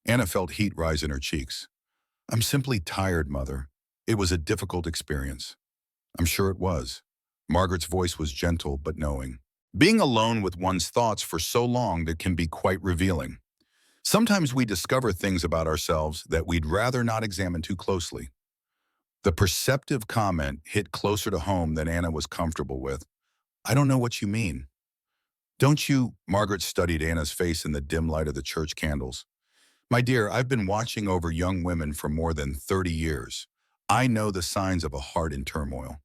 Anna felt heat rise in her cheeks. I'm simply tired, Mother. It was a difficult experience. I'm sure it was. Margaret's voice was gentle but knowing. Being alone with one's thoughts for so long that can be quite revealing. Sometimes we discover things about ourselves that we'd rather not examine too closely. The perceptive comment hit closer to home than Anna was comfortable with. I don't know what you mean. Don't you? Margaret studied Anna's face in the dim light of the church candles. My dear, I've been watching over young women for more than 30 years. I know the signs of a heart in turmoil.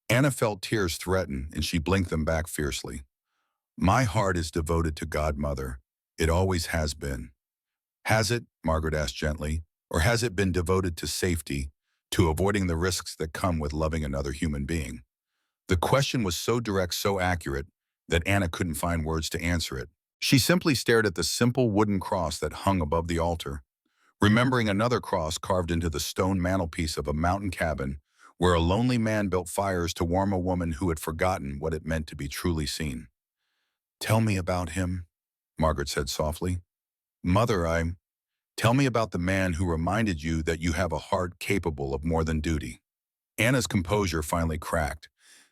Anna felt tears threaten, and she blinked them back fiercely. My heart is devoted to God, Mother. It always has been. Has it, Margaret asked gently, or has it been devoted to safety, to avoiding the risks that come with loving another human being? The question was so direct, so accurate, that Anna couldn't find words to answer it. She simply stared at the simple wooden cross that hung above the altar, remembering another cross carved into the stone mantelpiece of a mountain cabin where a lonely man built fires to warm a woman who had forgotten what it meant to be truly seen. Tell me about him, Margaret said softly. Mother, tell me about the man who reminded you that you have a heart capable of more than duty. Anna's composure finally cracked.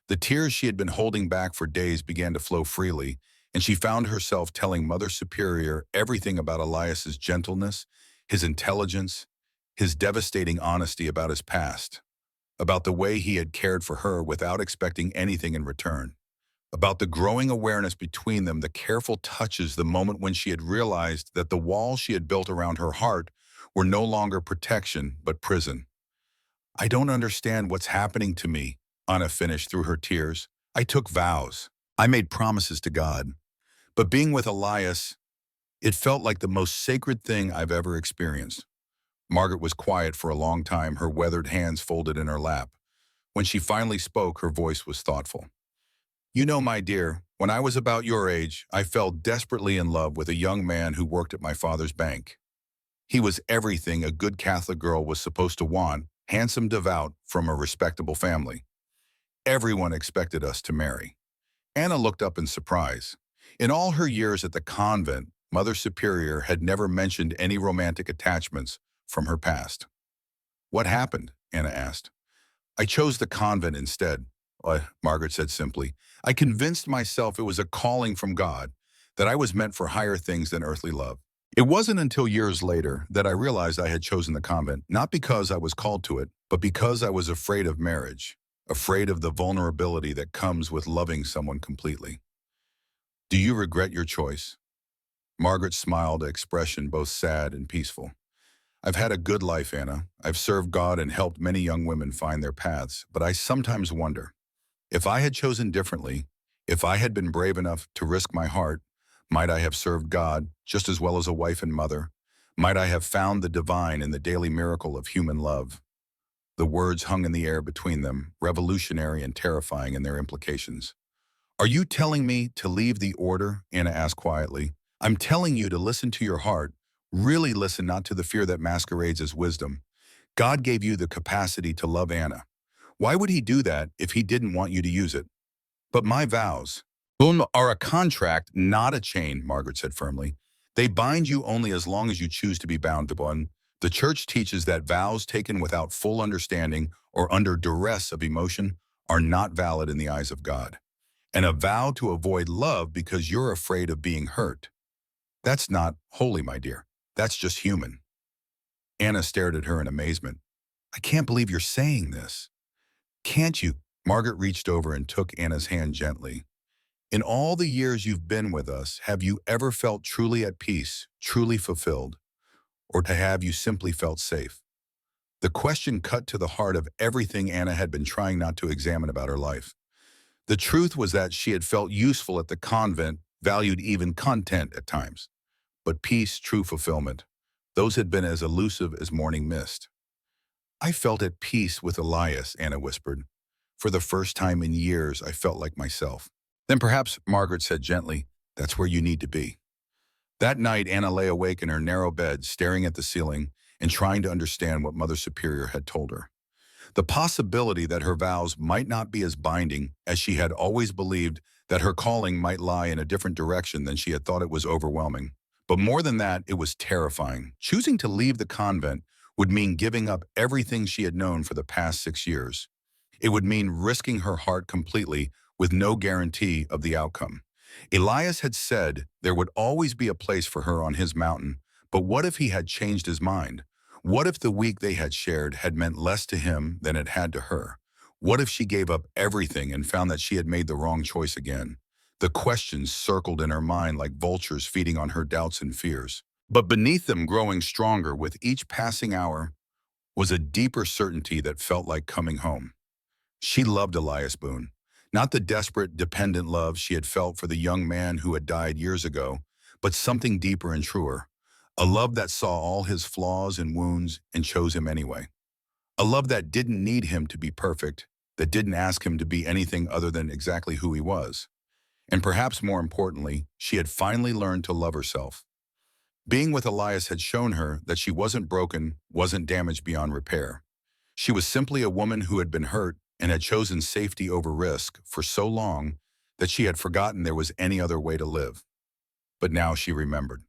The tears she had been holding back for days began to flow freely, and she found herself telling Mother Superior everything about Elias's gentleness, his intelligence, his devastating honesty about his past, about the way he had cared for her without expecting anything in return, about the growing awareness between them, the careful touches, the moment when she had realized that the walls she had built around her heart were no longer protection, but prison. I don't understand what's happening to me, Anna finished through her tears. I took vows. I made promises to God. But being with Elias, it felt like the most sacred thing I've ever experienced. Margaret was quiet for a long time, her weathered hands folded in her lap. When she finally spoke, her voice was thoughtful. You know, my dear, when I was about your age, I fell desperately in love with a young man who worked at my father's bank. He was everything a good Catholic girl was supposed to want, handsome, devout, from a respectable family. Everyone expected us to marry. Anna looked up in surprise. In all her years at the convent, Mother Superior had never mentioned any romantic attachments from her past. What happened? Anna asked. I chose the convent instead, Margaret said simply. I convinced myself it was a calling from God, that I was meant for higher things than earthly love. It wasn't until years later that I realized I had chosen the convent, not because I was called to it, but because I was afraid of marriage, afraid of the vulnerability that comes with loving someone completely. Do you regret your choice? Margaret smiled, an expression both sad and peaceful. I've had a good life, Anna. I've served God and helped many young women find their paths, but I sometimes wonder, if I had chosen differently, if I had been brave enough to risk my heart, might I have served God just as well as a wife and mother? Might I have found the divine in the daily miracle of human love? The words hung in the air between them, revolutionary and terrifying in their implications. Are you telling me to leave the order? Anna asked quietly. I'm telling you to listen to your heart. Really listen, not to the fear that masquerades as wisdom. God gave you the capacity to love Anna. Why would he do that if he didn't want you to use it? But my vows, Boone, are a contract, not a chain, Margaret said firmly. They bind you only as long as you choose to be bound to one. The church teaches that vows taken without full understanding or under duress of emotion are not valid in the eyes of God. And a vow to avoid love because you're afraid of being hurt. That's not holy, my dear. That's just human. Anna stared at her in amazement. I can't believe you're saying this. Can't you? Margaret reached over and took Anna's hand gently. In all the years you've been with us, have you ever felt truly at peace, truly fulfilled? Or have you simply felt safe? The question cut to the heart of everything Anna had been trying not to examine about her life. The truth was that she had felt useful at the convent, valued even content at times. But peace, true fulfillment, those had been as elusive as morning mist. I felt at peace with Elias, Anna whispered. For the first time in years, I felt like myself. Then perhaps, Margaret said gently, that's where you need to be. That night, Anna lay awake in her narrow bed, staring at the ceiling and trying to understand what Mother Superior had told her. The possibility that her vows might not be as binding as she had always believed, that her calling might lie in a different direction than she had thought, it was overwhelming. But more than that, it was terrifying. Choosing to leave the convent would mean giving up everything she had known for the past 6 years. It would mean risking her heart completely with no guarantee of the outcome. Elias had said there would always be a place for her on his mountain, but what if he had changed his mind? What if the week they had shared had meant less to him than it had to her? What if she gave up everything and found that she had made the wrong choice again? The questions circled in her mind like vultures feeding on her doubts and fears. But beneath them, growing stronger with each passing hour, was a deeper certainty that felt like coming home. She loved Elias Boone, not the desperate, dependent love she had felt for the young man who had died years ago, but something deeper and truer. A love that saw all his flaws and wounds and chose him anyway. A love that didn't need him to be perfect, that didn't ask him to be anything other than exactly who he was. And perhaps more importantly, she had finally learned to love herself. Being with Elias had shown her that she wasn't broken, wasn't damaged beyond repair. She was simply a woman who had been hurt and had chosen safety over risk for so long that she had forgotten there was any other way to live. But now she remembered.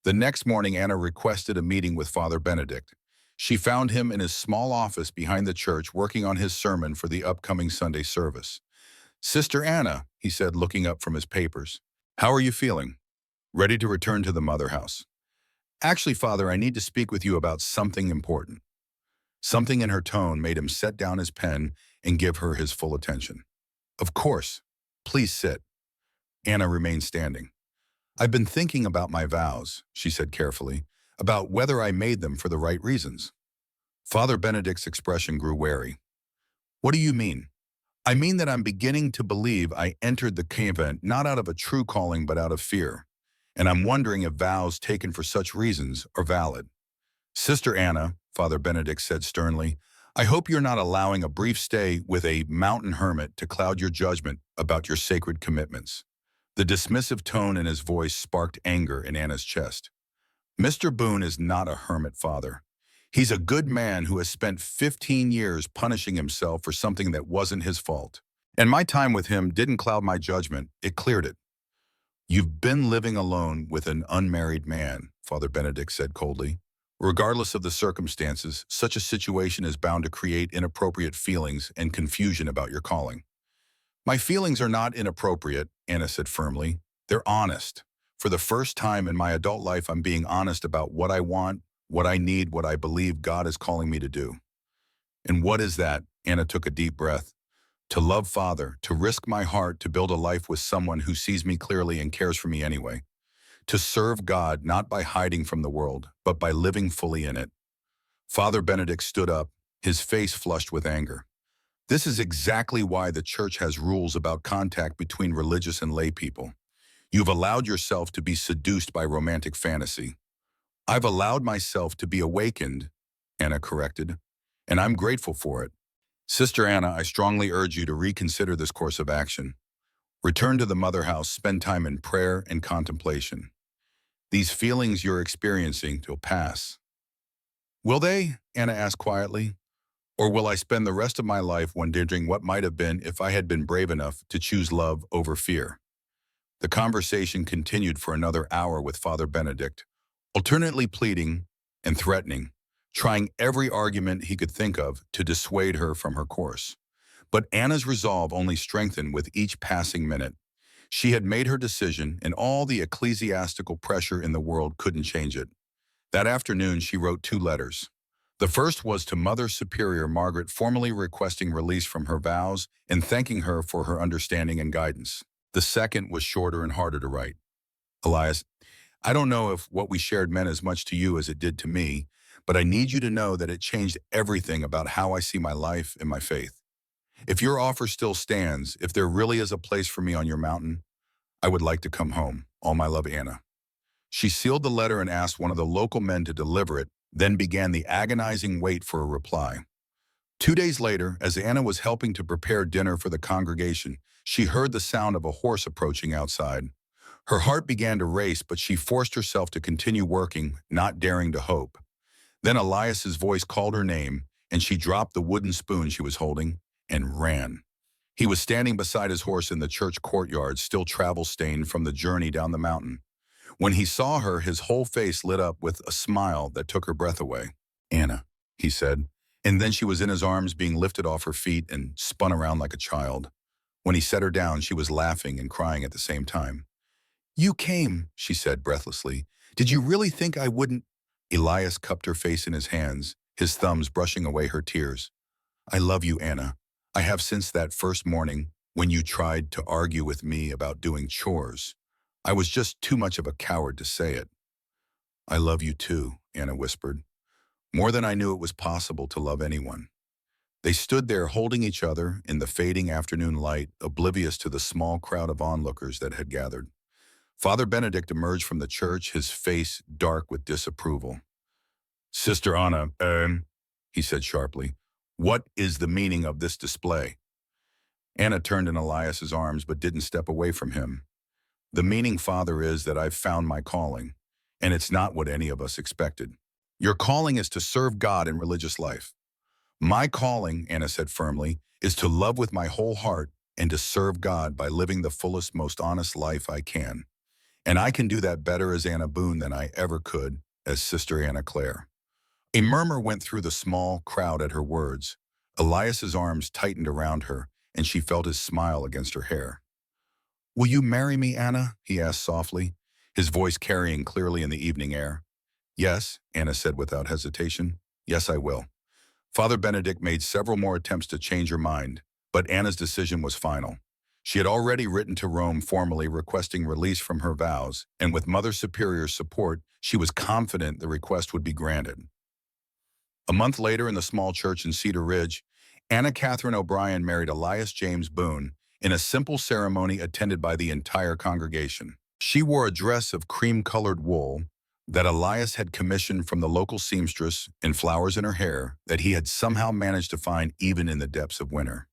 The next morning, Anna requested a meeting with Father Benedict. She found him in his small office behind the church working on his sermon for the upcoming Sunday service. "Sister Anna," he said, looking up from his papers, "how are you feeling? Ready to return to the mother house?" "Actually, Father, I need to speak with you about something important." Something in her tone made him set down his pen and give her his full attention. "Of course. Please sit." Anna remained standing. "I've been thinking about my vows," she said carefully, "about whether I made them for the right reasons." Father Benedict's expression grew wary. "What do you mean?" "I mean that I'm beginning to believe I entered the convent not out of a true calling but out of fear. And I'm wondering if vows taken for such reasons are valid." "Sister Anna," Father Benedict said sternly, "I hope you're not allowing a brief stay with a mountain hermit to cloud your judgment about your sacred commitments." The dismissive tone in his voice sparked anger in Anna's chest. "Mr. Boone is not a hermit, Father. He's a good man who has spent 15 years punishing himself for something that wasn't his fault. And my time with him didn't cloud my judgment, it cleared it." "You've been living alone with an unmarried man," Father Benedict said coldly. "Regardless of the circumstances, such a situation is bound to create inappropriate feelings and confusion about your calling." "My feelings are not inappropriate," Anna said firmly. "They're honest. For the first time in my adult life, I'm being honest about what I want, what I need, what I believe God is calling me to do." "And what is that?" Anna took a deep breath. "To love Father, to risk my heart, to build a life with someone who sees me clearly and cares for me anyway. To serve God not by hiding from the world, but by living fully in it." Father Benedict stood up, his face flushed with anger. "This is exactly why the church has rules about contact between religious and lay people. You've allowed yourself to be seduced by romantic fantasy." "I've allowed myself to be awakened," Anna corrected, "and I'm grateful for it. Sister Anna, I strongly urge you to reconsider this course of action. Return to the mother house, spend time in prayer and contemplation. These feelings you're experiencing will pass." "Will they?" Anna asked quietly. "Or will I spend the rest of my life wondering what might have been if I had been brave enough to choose love over fear?" The conversation continued for another hour with Father Benedict, alternately pleading and threatening, trying every argument he could think of to dissuade her from her course. But Anna's resolve only strengthened with each passing minute. She had made her decision, and all the ecclesiastical pressure in the world couldn't change it. That afternoon, she wrote 2 letters. The first was to Mother Superior Margaret, formally requesting release from her vows and thanking her for her understanding and guidance. The second was shorter and harder to write. "Elias, I don't know if what we shared meant as much to you as it did to me, but I need you to know that it changed everything about how I see my life and my faith. If your offer still stands, if there really is a place for me on your mountain, I would like to come home. All my love, Anna." She sealed the letter and asked one of the local men to deliver it, then began the agonizing wait for a reply. 2 days later, as Anna was helping to prepare dinner for the congregation, she heard the sound of a horse approaching outside. Her heart began to race, but she forced herself to continue working, not daring to hope. Then Elias's voice called her name, and she dropped the wooden spoon she was holding and ran. He was standing beside his horse in the church courtyard, still travel-stained from the journey down the mountain. When he saw her, his whole face lit up with a smile that took her breath away. "Anna," he said, and then she was in his arms, being lifted off her feet and spun around like a child. When he set her down, she was laughing and crying at the same time. "You came," she said breathlessly. "Did you really think I wouldn't?" Elias cupped her face in his hands, his thumbs brushing away her tears. "I love you, Anna. I have since that first morning when you tried to argue with me about doing chores. I was just too much of a coward to say it." "I love you too," Anna whispered, "more than I knew it was possible to love anyone." They stood there holding each other in the fading afternoon light, oblivious to the small crowd of onlookers that had gathered. Father Benedict emerged from the church, his face dark with disapproval. "Sister Anna, he said sharply, what is the meaning of this display?" Anna turned in Elias's arms but didn't step away from him. "The meaning, Father, is that I've found my calling, and it's not what any of us expected. Your calling is to serve God in religious life. My calling," Anna said firmly, "is to love with my whole heart and to serve God by living the fullest, most honest life I can. And I can do that better as Anna Boone than I ever could as Sister Anna Clare." A murmur went through the small crowd at her words. Elias's arms tightened around her, and she felt his smile against her hair. "Will you marry me, Anna?" he asked softly, his voice carrying clearly in the evening air. "Yes," Anna said without hesitation. "Yes, I will." Father Benedict made several more attempts to change her mind, but Anna's decision was final. She had already written to Rome formally requesting release from her vows, and with Mother Superior's support, she was confident the request would be granted. A month later in the small church in Cedar Ridge, Anna Catherine O'Brien married Elias James Boone in a simple ceremony attended by the entire congregation. She wore a dress of cream-colored wool that Elias had commissioned from the local seamstress and flowers in her hair that he had somehow managed to find even in the depths of winter.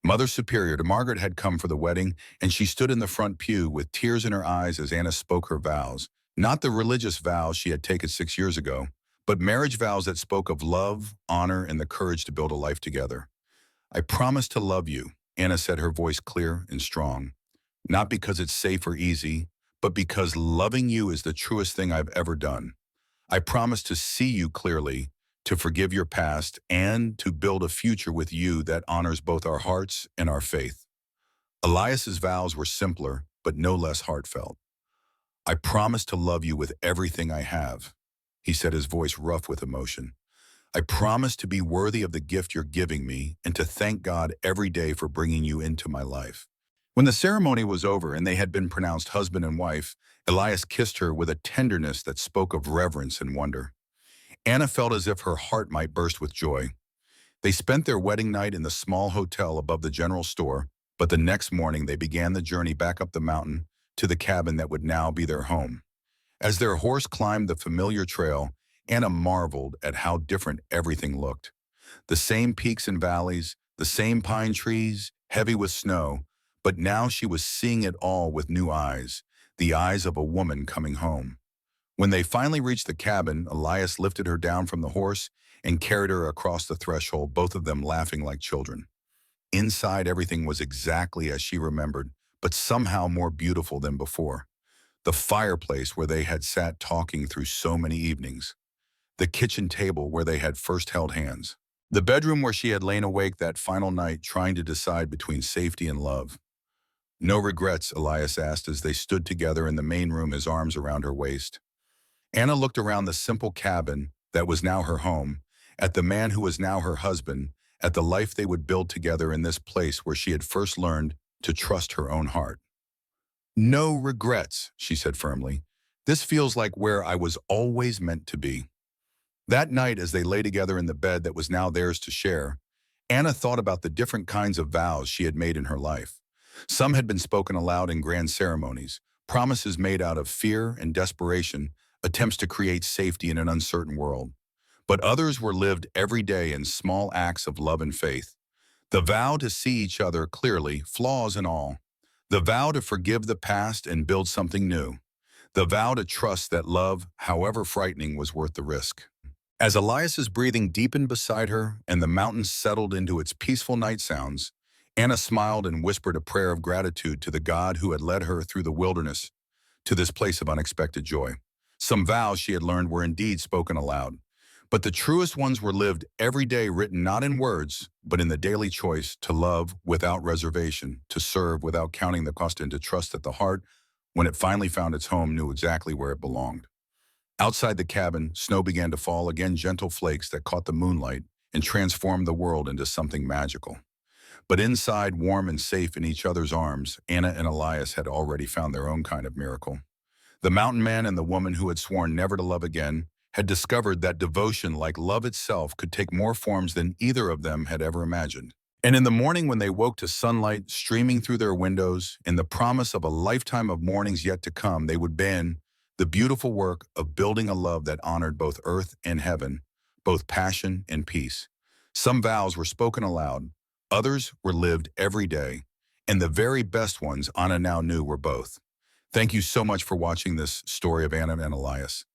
Mother Superior to Margaret had come for the wedding, and she stood in the front pew with tears in her eyes as Anna spoke her vows, not the religious vows she had taken 6 years ago, but marriage vows that spoke of love, honor, and the courage to build a life together. "I promise to love you," Anna said, her voice clear and strong. "Not because it's safe or easy, but because loving you is the truest thing I've ever done. I promise to see you clearly, to forgive your past, and to build a future with you that honors both our hearts and our faith." Elias's vows were simpler, but no less heartfelt. "I promise to love you with everything I have," he said, his voice rough with emotion. "I promise to be worthy of the gift you're giving me and to thank God every day for bringing you into my life." When the ceremony was over and they had been pronounced husband and wife, Elias kissed her with a tenderness that spoke of reverence and wonder. Anna felt as if her heart might burst with joy. They spent their wedding night in the small hotel above the general store, but the next morning they began the journey back up the mountain to the cabin that would now be their home. As their horse climbed the familiar trail, Anna marveled at how different everything looked. The same peaks and valleys, the same pine trees, heavy with snow, but now she was seeing it all with new eyes, the eyes of a woman coming home. When they finally reached the cabin, Elias lifted her down from the horse and carried her across the threshold, both of them laughing like children. Inside, everything was exactly as she remembered, but somehow more beautiful than before. The fireplace where they had sat talking through so many evenings. The kitchen table where they had first held hands. The bedroom where she had lain awake that final night trying to decide between safety and love. "No regrets?" Elias asked as they stood together in the main room, his arms around her waist. Anna looked around the simple cabin that was now her home, at the man who was now her husband, at the life they would build together in this place where she had first learned to trust her own heart. "No regrets," she said firmly. "This feels like where I was always meant to be." That night, as they lay together in the bed that was now theirs to share, Anna thought about the different kinds of vows she had made in her life. Some had been spoken aloud in grand ceremonies, promises made out of fear and desperation, attempts to create safety in an uncertain world. But others were lived every day in small acts of love and faith. The vow to see each other clearly, flaws and all. The vow to forgive the past and build something new. The vow to trust that love, however frightening, was worth the risk. As Elias's breathing deepened beside her and the mountains settled into its peaceful night sounds, Anna smiled and whispered a prayer of gratitude to the God who had led her through the wilderness to this place of unexpected joy. Some vows she had learned were indeed spoken aloud, But the truest ones were lived every day, written not in words, but in the daily choice to love without reservation, to serve without counting the cost, and to trust that the heart, when it finally found its home, knew exactly where it belonged. Outside the cabin, snow began to fall, again gentle flakes that caught the moonlight and transformed the world into something magical. But inside, warm and safe in each other's arms, Anna and Elias had already found their own kind of miracle. The mountain man and the woman who had sworn never to love again had discovered that devotion, like love itself, could take more forms than either of them had ever imagined. And in the morning, when they woke to sunlight streaming through their windows and the promise of a lifetime of mornings yet to come, they would begin the beautiful work of building a love that honored both earth and heaven, both passion and peace. Some vows were spoken aloud, others were lived every day, and the very best ones Anna now knew were both. Thank you so much for watching this story of Anna and Elias.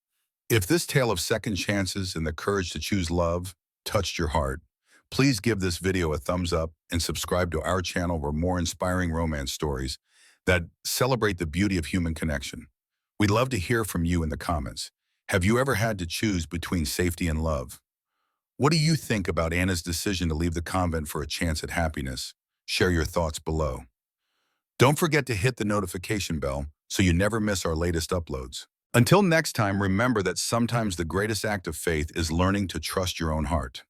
If this tale of second chances and the courage to choose love touched your heart, please give this video a thumbs up and subscribe to our channel for more inspiring romance stories that celebrate the beauty of human connection. We'd love to hear from you in the comments. Have you ever had to choose between safety and love? What do you think about Anna's decision to leave the convent for a chance at happiness? Share your thoughts below. Don't forget to hit the notification bell so you never miss our latest uploads. Until next time, remember that sometimes the greatest act of faith is learning to trust your own heart.